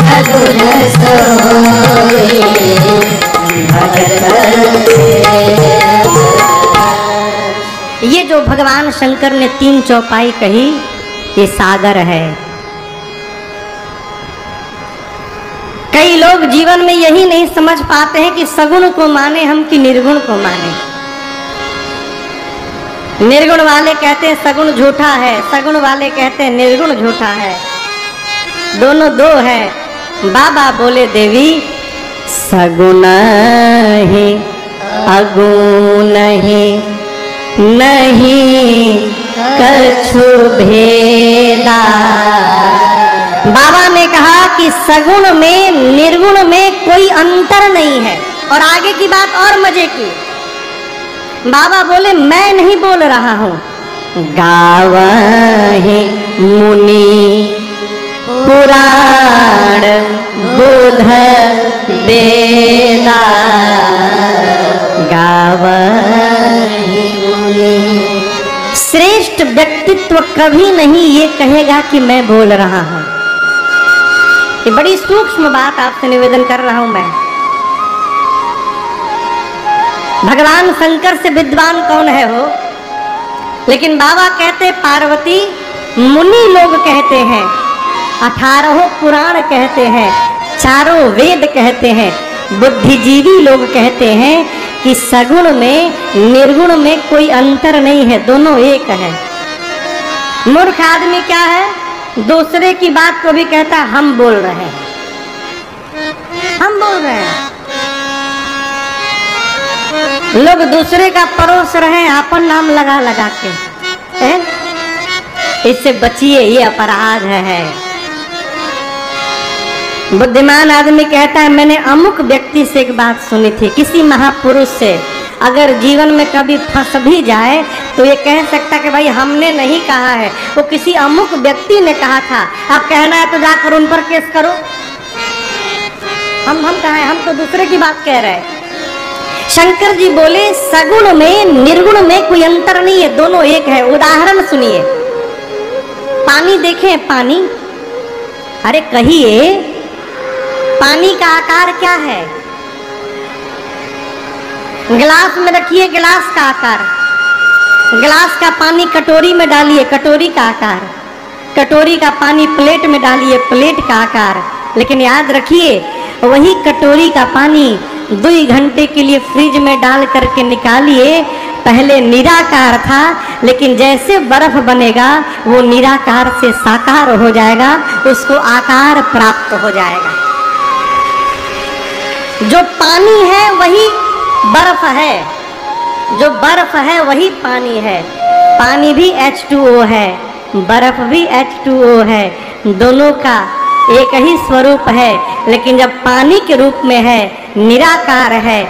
सगुण सोई भगत। ये जो भगवान शंकर ने 3 चौपाई कही, ये सागर है। कई लोग जीवन में यही नहीं समझ पाते हैं कि सगुण को माने हम कि निर्गुण को माने। निर्गुण वाले कहते हैं सगुण झूठा है, सगुण वाले कहते हैं निर्गुण झूठा है, दोनों दो है। बाबा बोले देवी सगुण ही अगुण ही नहीं कछु भेदा। बाबा ने कहा कि सगुण में निर्गुण में कोई अंतर नहीं है। और आगे की बात और मजे की, बाबा बोले मैं नहीं बोल रहा हूँ, गावहि मुनि पुराण बुध वेदा। गावहि मुनि, श्रेष्ठ व्यक्तित्व कभी नहीं ये कहेगा कि मैं बोल रहा हूँ। ये बड़ी सूक्ष्म बात आपसे निवेदन कर रहा हूं मैं। भगवान शंकर से विद्वान कौन है हो? लेकिन बाबा कहते पार्वती मुनि लोग कहते हैं, 18 पुराण कहते हैं, 4 वेद कहते हैं, बुद्धिजीवी लोग कहते हैं कि सगुण में निर्गुण में कोई अंतर नहीं है, दोनों एक है। मूर्ख आदमी क्या है? दूसरे की बात को भी कहता है हम बोल रहे हैं, हम बोल रहे हैं। लोग दूसरे का परोस रहे हैं अपन नाम लगा लगा के, है? इससे बचिए, ये अपराध है। बुद्धिमान आदमी कहता है मैंने अमुक व्यक्ति से एक बात सुनी थी, किसी महापुरुष से। अगर जीवन में कभी फंस भी जाए तो ये कह सकता कि भाई हमने नहीं कहा है, वो किसी अमुक व्यक्ति ने कहा था। अब कहना है तो जाकर उन पर केस करो। हम कहा है, हम तो दूसरे की बात कह रहे हैं। शंकर जी बोले सगुण में निर्गुण में कोई अंतर नहीं है, दोनों एक है। उदाहरण सुनिए, पानी देखें, पानी, अरे कहिए पानी का आकार क्या है? गिलास में रखिए, गिलास का आकार, गिलास का पानी कटोरी में डालिए, कटोरी का आकार, कटोरी का पानी प्लेट में डालिए, प्लेट का आकार। लेकिन याद रखिए वही कटोरी का पानी 2 घंटे के लिए फ्रिज में डाल करके निकालिए, पहले निराकार था, लेकिन जैसे बर्फ बनेगा वो निराकार से साकार हो जाएगा, उसको आकार प्राप्त हो जाएगा। जो पानी है वही बर्फ है, जो बर्फ है वही पानी है। पानी भी H2O है, बर्फ भी H2O है, दोनों का एक ही स्वरूप है। लेकिन जब पानी के रूप में है निराकार है,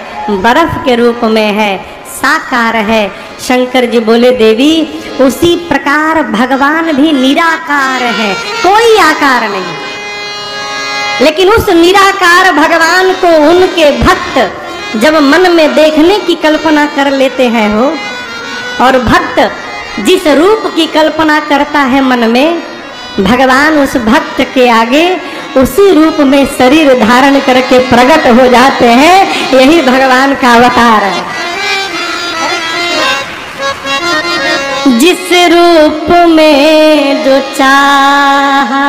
बर्फ के रूप में है साकार है। शंकर जी बोले देवी उसी प्रकार भगवान भी निराकार है, कोई आकार नहीं। लेकिन उस निराकार भगवान को उनके भक्त जब मन में देखने की कल्पना कर लेते हैं हो, और भक्त जिस रूप की कल्पना करता है मन में, भगवान उस भक्त के आगे उसी रूप में शरीर धारण करके प्रकट हो जाते हैं। यही भगवान का अवतार है। जिस रूप में जो चाहा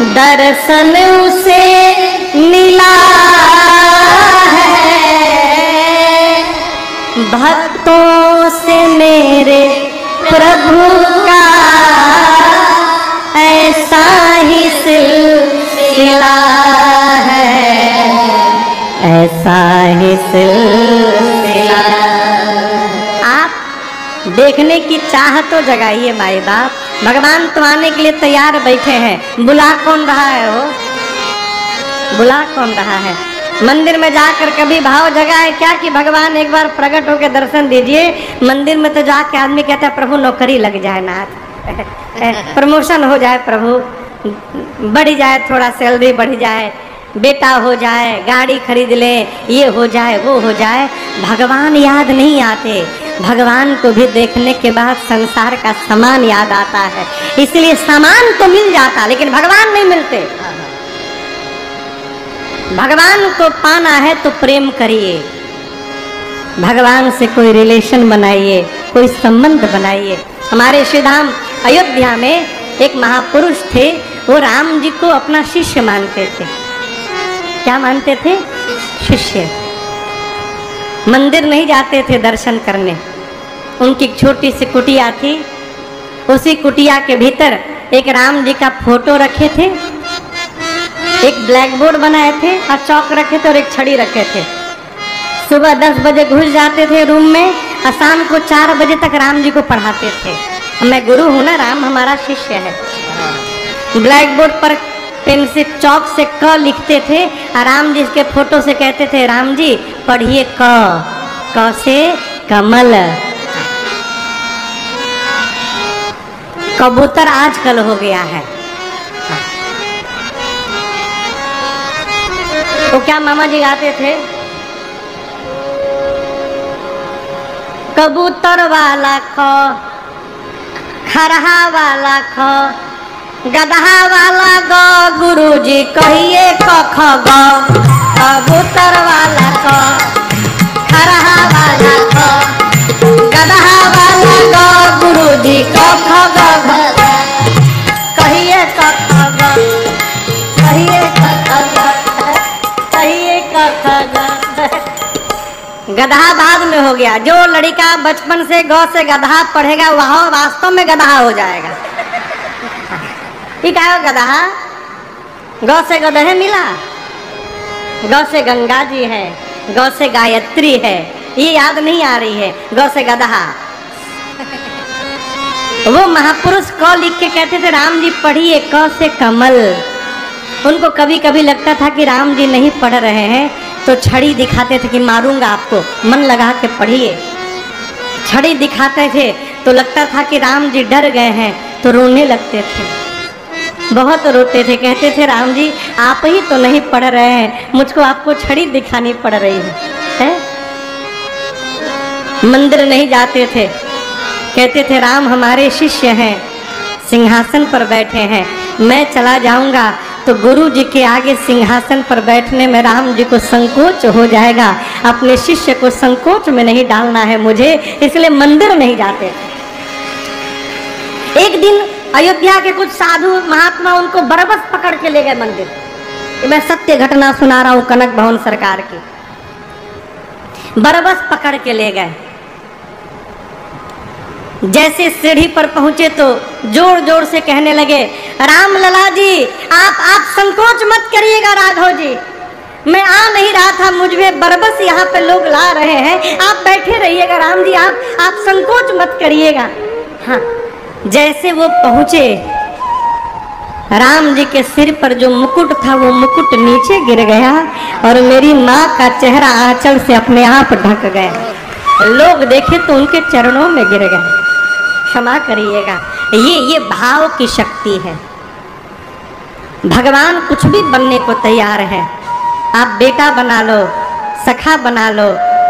दर्शन उसे मिला है, भक्तों से मेरे प्रभु का ऐसा ही सिलसिला है, ऐसा ही सिलसिला। आप देखने की चाह तो जगाइए माई बाप, भगवान तो आने के लिए तैयार बैठे हैं। बुला कौन रहा है वो? बुला कौन रहा है? मंदिर में जाकर कभी भाव जगा है क्या कि भगवान एक बार प्रकट होकर दर्शन दीजिए? मंदिर में तो जाके आदमी कहता है प्रभु नौकरी लग जाए, नाथ प्रमोशन हो जाए, प्रभु बढ़ जाए, थोड़ा सैलरी बढ़ जाए, बेटा हो जाए, गाड़ी खरीद ले, ये हो जाए वो हो जाए। भगवान याद नहीं आते। भगवान को भी देखने के बाद संसार का सामान याद आता है। इसलिए सामान तो मिल जाता लेकिन भगवान नहीं मिलते। भगवान को पाना है तो प्रेम करिए, भगवान से कोई रिलेशन बनाइए, कोई संबंध बनाइए। हमारे श्रीधाम अयोध्या में एक महापुरुष थे, वो राम जी को अपना शिष्य मानते थे। क्या मानते थे? शिष्य। मंदिर नहीं जाते थे दर्शन करने। उनकी छोटी सी कुटिया थी, उसी कुटिया के भीतर एक राम जी का फोटो रखे थे, एक ब्लैक बोर्ड बनाए थे और चौक रखे थे और एक छड़ी रखे थे। सुबह 10 बजे घुस जाते थे रूम में और शाम को 4 बजे तक राम जी को पढ़ाते थे। मैं गुरु हूँ ना, राम हमारा शिष्य है। ब्लैक बोर्ड पर पेन से चौक से क लिखते थे और राम जी के फोटो से कहते थे, राम जी पढ़िए क से कमल। कबूतर आजकल हो गया है। तो क्या मामा जी गाते थे? कबूतर वाला ख, खरहा वाला ख, गदहा वाला ग, गुरुजी कहिए क ख ग। कबूतर वाला ख, खरहा वाला ख, गदहा वाला ग, गुरुजी क ख ग। कहिए क ख ग, कहिए क ख ग, कहिए क ख ग। गधा बाद में हो गया। जो लड़का बचपन से गौ से गधा पढ़ेगा वह वास्तव में गधा हो जाएगा। क्या है गधा? गौ से गधे मिला, गौ से गंगा जी है, गौ से गायत्री है, ये याद नहीं आ रही है। गौ से गधा। वो महापुरुष क लिख के कहते थे, राम जी पढ़िए क से कमल। उनको कभी कभी लगता था कि राम जी नहीं पढ़ रहे हैं तो छड़ी दिखाते थे कि मारूंगा आपको, मन लगा के पढ़िए। छड़ी दिखाते थे तो लगता था कि राम जी डर गए हैं तो रोने लगते थे, बहुत रोते थे। कहते थे, राम जी आप ही तो नहीं पढ़ रहे हैं, मुझको आपको छड़ी दिखानी पड़ रही है? मंदिर नहीं जाते थे, कहते थे राम हमारे शिष्य हैं, सिंहासन पर बैठे हैं, मैं चला जाऊंगा तो गुरु जी के आगे सिंहासन पर बैठने में राम जी को संकोच हो जाएगा। अपने शिष्य को संकोच में नहीं डालना है मुझे, इसलिए मंदिर नहीं जाते। एक दिन अयोध्या के कुछ साधु महात्मा उनको बरबस पकड़ के ले गए मंदिर। मैं सत्य घटना सुना रहा हूँ कनक भवन सरकार की। बरबस पकड़ के ले गए। जैसे सीढ़ी पर पहुंचे तो जोर जोर से कहने लगे, राम लला जी आप संकोच मत करिएगा, राघव जी मैं आ नहीं रहा था, मुझे बरबस यहाँ पे लोग ला रहे हैं, आप बैठे रहिएगा राम जी, आप संकोच मत करिएगा। हाँ, जैसे वो पहुंचे, राम जी के सिर पर जो मुकुट था वो मुकुट नीचे गिर गया और मेरी माँ का चेहरा आंचल से अपने आप ढक गया। लोग देखे तो उनके चरणों में गिर गए। क्षमा करिएगा, ये भाव की शक्ति है। भगवान कुछ भी बनने को तैयार है। आप बेटा बना लो, सखा बना लो,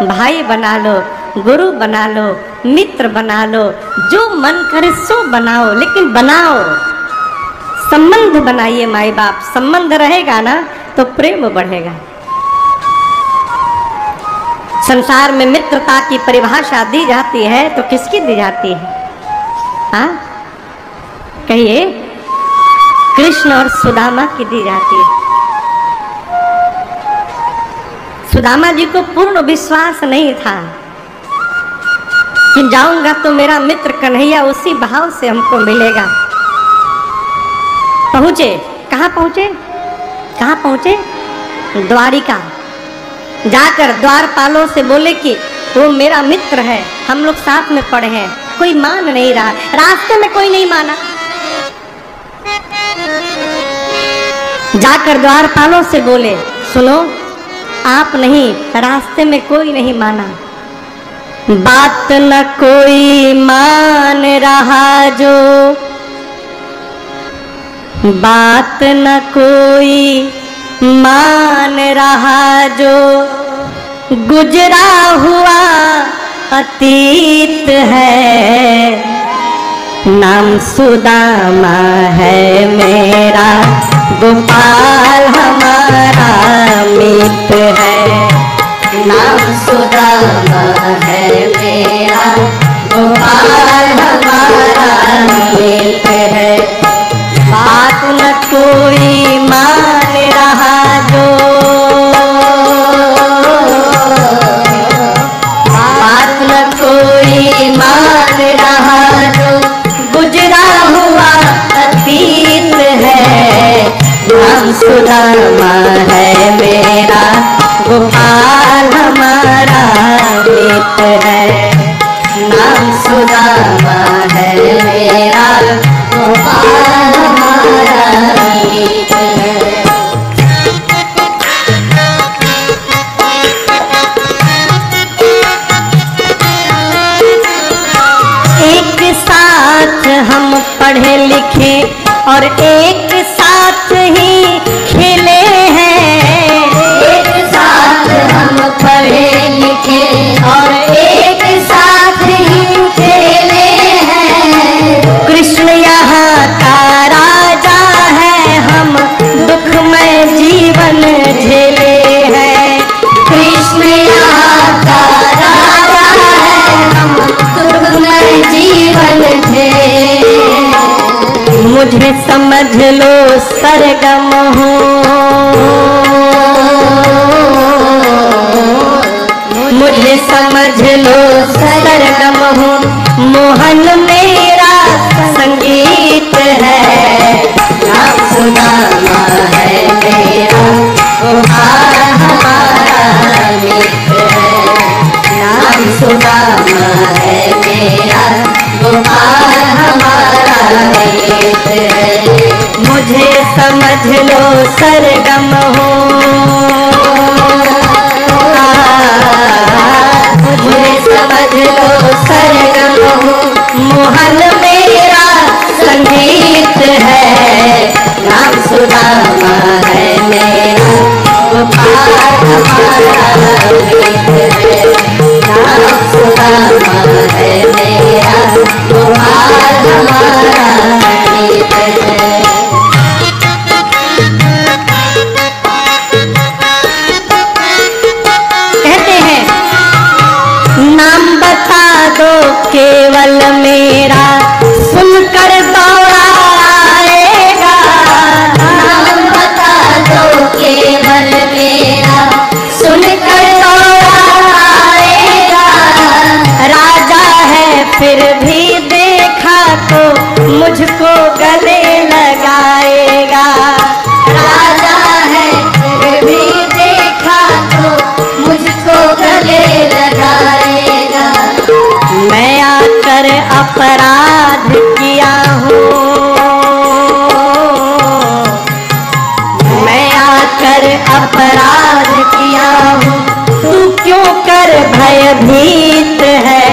भाई बना लो, गुरु बना लो, मित्र बना लो, जो मन करे सो बनाओ, लेकिन बनाओ, संबंध बनाइए। माई बाप संबंध रहेगा ना तो प्रेम बढ़ेगा। संसार में मित्रता की परिभाषा दी जाती है तो किसकी दी जाती है? हाँ कहिए, कृष्ण और सुदामा की दी जाती है। सुदामा जी को पूर्ण विश्वास नहीं था कि जाऊंगा तो मेरा मित्र कन्हैया उसी भाव से हमको मिलेगा। पहुंचे, कहाँ पहुंचे? कहाँ पहुंचे? द्वारिका। जाकर द्वारपालों से बोले कि वो मेरा मित्र है, हम लोग साथ में पढ़े हैं। कोई मान नहीं रहा, रास्ते में कोई नहीं माना। जाकर द्वारपालों से बोले, सुनो आप नहीं, रास्ते में कोई नहीं माना। बात न कोई मान रहा जो, बात न कोई मान रहा जो, गुजरा हुआ अतीत है, नाम सुदामा है मेरा, गोपाल हमारा मीत है। नाम सुदामा है मेरा, गोपाल हमारा मीत है। बात न कोई मान रहा जो, बात न कोई मान रहा जो, गुजरा हुआ अतीत है। नाम सुदामा है मेरा, गोपाल हमारा मीत है। नाम सुदामा है मेरा, गोपाल हमारा मीत है। एक साथ हम पढ़े लिखे और एक साथ ही खेले हैं। एक साथ हम पढ़े लिखे और एक साथ ही खेले हैं। कृष्ण यहाँ का राजा है, हम दुखमय जीवन झेले हैं। कृष्ण यहाँ का राजा है, हम दुखमय जीवन झेले। मुझे समझ लो सरगम हो, मुझे समझ लो सरगम हो, मोहन मेरा संगीत है। नाम सुदामा है मेरा, गोपाल हमारा मीत है। नाम सुदामा है मेरा, गोपाल हमारा मीत है। मुझे समझ लो सरगम हो, मुझे समझ लो सरगम हो, मोहन मेरा संगीत है। नाम सुदामा है मेरा, गोपाल हमारा मीत है। नाम सुदामा है मेरा, गोपाल हमारा मीत है। कहते हैं नाम बता दो केवल मेरा, सुनकर दौड़ा आएगा। नाम बता दो केवल मेरा, सुनकर दौड़ा आएगा। राजा है फिर भी देखा तो मुझको गले लगाएगा। राजा है फिर भी देखा तो मुझको गले लगाएगा। मैं आकर अपराध किया हूँ, मैं आकर अपराध किया हूँ, तू क्यों कर भयभीत है।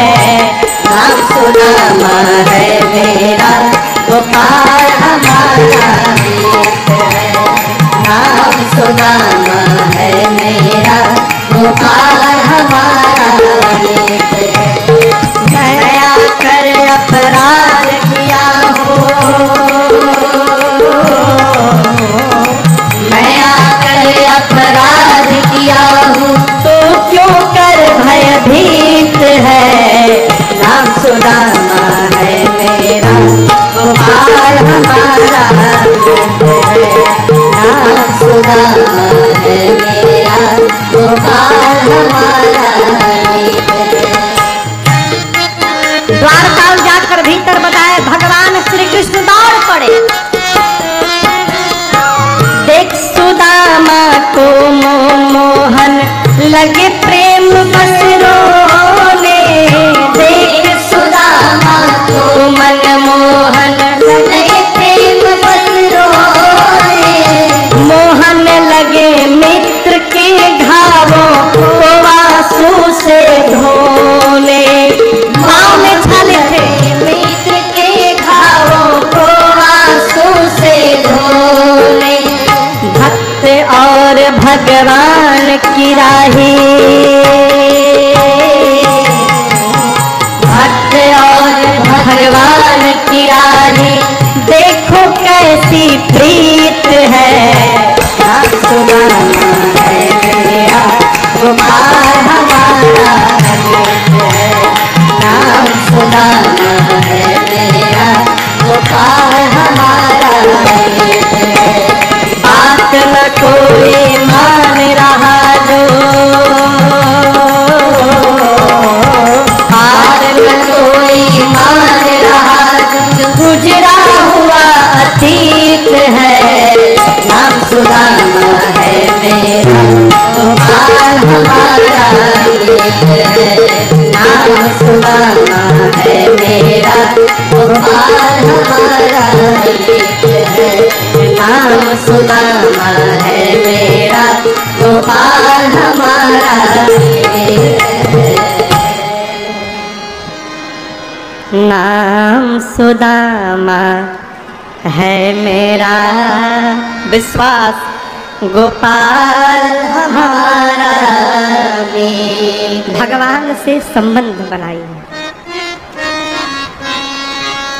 नाम सुदामा है मेरा, गोपाल हमारा मीत है। नाम सुदामा है मेरा, गोपाल हमारा मीत है। मैं आकर अपराध किया हूँ, मैं आकर अपराध किया हूँ, तो क्यों कर भयभीत है। नाम सुदामा है मेरा, गोपाल हमारा मीत है। नाम सुदामा है मेरा, गोपाल हमारा मीत है। द्वारकाल जाकर भीतर बताए भगवान श्री कृष्ण दौड़ पड़े। देख सुदामा को मोहन लगे प्रेम बस रोने। देख सुदामा को मन मोहन लगे प्रेम बस रोने। मोहन लगे मित्र के घावों को आंसू से धोने। गाँव में छाले थे मित्र के घावों को आंसू से धोने। भक्त और भगवान की राही, हमारा हित है। बात न कोई मान रहा जो, बात न कोई मान रहा जो, गुजरा हुआ अतीत है। नाम सुदामा है मेरा, गोपाल हमारा हित है। नाम सुदामा है मेरा, गोपाल हमारा हित है। नाम सुदामा है मेरा, गोपाल हमारा हित है। नाम सुदामा है मेरा, विश्वास गोपाल हमारा। भगवान से संबंध बनाइए।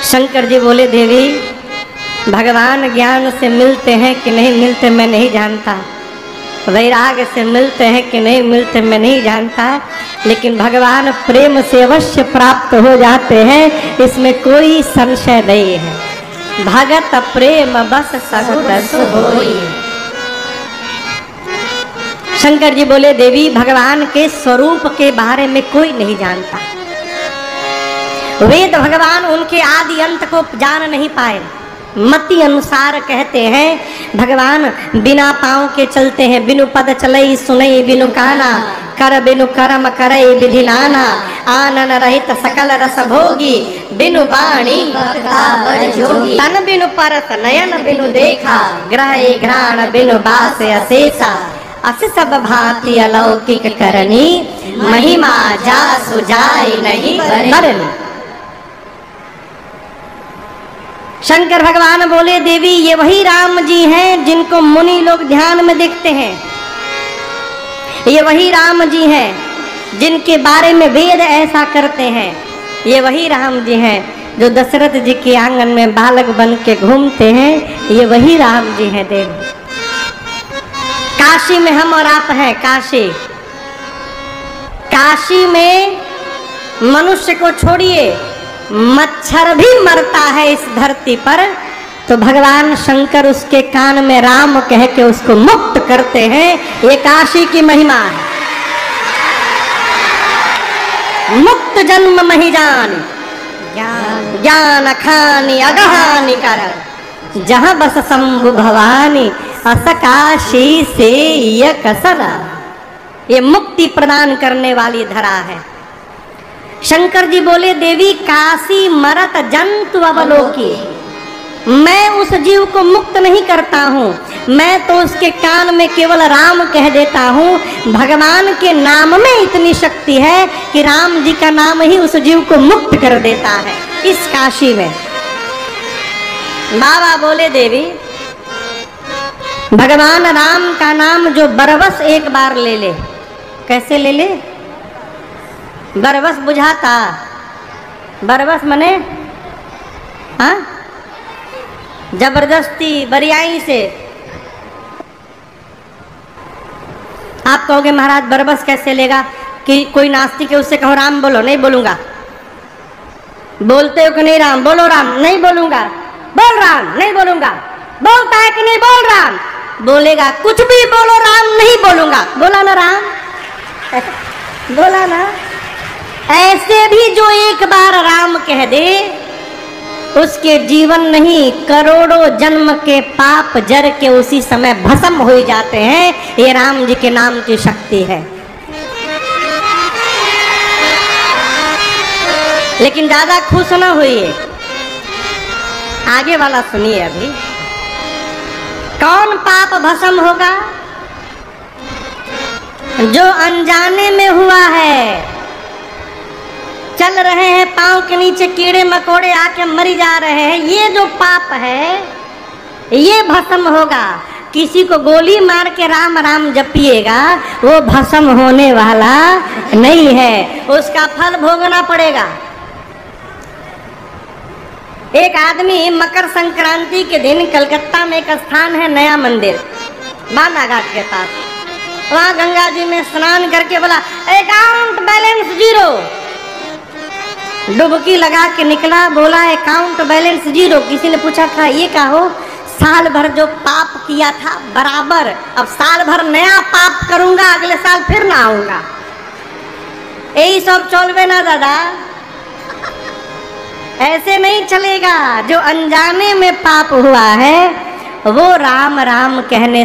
शंकर जी बोले देवी भगवान ज्ञान से मिलते हैं कि नहीं मिलते मैं नहीं जानता, वैराग से मिलते हैं कि नहीं मिलते मैं नहीं जानता, लेकिन भगवान प्रेम से अवश्य प्राप्त हो जाते हैं, इसमें कोई संशय नहीं है। भगत प्रेम बस सगुरस होई। शंकर जी बोले देवी भगवान के स्वरूप के बारे में कोई नहीं जानता। वेद भगवान उनके आदि अंत को जान नहीं पाए। मति अनुसार कहते हैं भगवान बिना पांव के चलते हैं, बिनु पद चलई सुनई बिनु काना, कर बिनु कर्म करई विधि नाना, आनन रहित सकल रस भोगी, बिनु वाणी तन बिनु परस नयन बिनु देखा, ग्रह घ्राण बिनु बास अशेषा, अस सब भांति अलौकिक करनी, महिमा जा सुजाई नहीं करनी। शंकर भगवान बोले देवी ये वही राम जी हैं जिनको मुनि लोग ध्यान में देखते हैं। ये वही राम जी हैं जिनके बारे में वेद ऐसा करते हैं। ये वही राम जी हैं जो दशरथ जी के आंगन में बालक बन के घूमते हैं। ये वही राम जी हैं देवी। काशी में हम और आप हैं। काशी में मनुष्य को छोड़िए मच्छर भी मरता है इस धरती पर, तो भगवान शंकर उसके कान में राम कह के उसको मुक्त करते हैं। ये काशी की महिमा है। मुक्त जन्म मही जान, ज्ञान खानी अगहानी कर, जहाँ बस शंभु भवानी, अस काशी से ये कसरा। ये मुक्ति प्रदान करने वाली धरा है। शंकर जी बोले देवी काशी मरत जंतु अवलोकी, मैं उस जीव को मुक्त नहीं करता हूँ, मैं तो उसके कान में केवल राम कह देता हूँ। भगवान के नाम में इतनी शक्ति है कि राम जी का नाम ही उस जीव को मुक्त कर देता है इस काशी में। बाबा बोले देवी भगवान राम का नाम जो बरबस एक बार ले ले, कैसे ले ले? बरबस बुझाता, बरबस मने हाँ जबरदस्ती बरियाई से। आप कहोगे महाराज बरबस कैसे लेगा? कि कोई नास्तिक है उससे कहो राम बोलो, नहीं बोलूंगा। बोलते हो कि नहीं राम? बोलो राम, नहीं बोलूंगा। बोल राम, नहीं बोलूंगा। बोलता है कि नहीं? बोल राम। बोलेगा कुछ भी बोलो राम, नहीं बोलूंगा। बोला ना राम? बोला ना? ऐसे भी जो एक बार राम कह दे उसके जीवन नहीं करोड़ों जन्म के पाप जर के उसी समय भस्म हो जाते हैं। ये राम जी के नाम की शक्ति है। लेकिन ज्यादा खुश ना होइए, आगे वाला सुनिए। अभी कौन पाप भस्म होगा? जो अनजाने में हुआ है। चल रहे हैं पांव के नीचे कीड़े मकोड़े आके मरी जा रहे हैं, ये जो पाप है ये भस्म होगा। किसी को गोली मार के राम राम जपिएगा वो भस्म होने वाला नहीं है, उसका फल भोगना पड़ेगा। एक आदमी मकर संक्रांति के दिन कलकत्ता में एक स्थान है नया मंदिर बांदा घाट के पास, वहाँ गंगा जी में स्नान करके बोला अकाउंट बैलेंस 0। डुबकी लगा के निकला, बोला अकाउंट बैलेंस 0। किसी ने पूछा था ये क्या हो? साल भर जो पाप किया था बराबर, अब साल भर नया पाप करूंगा, अगले साल फिर ना आऊंगा। यही सब चलवे ना दादा, ऐसे नहीं चलेगा। जो अनजाने में पाप हुआ है वो राम राम कहने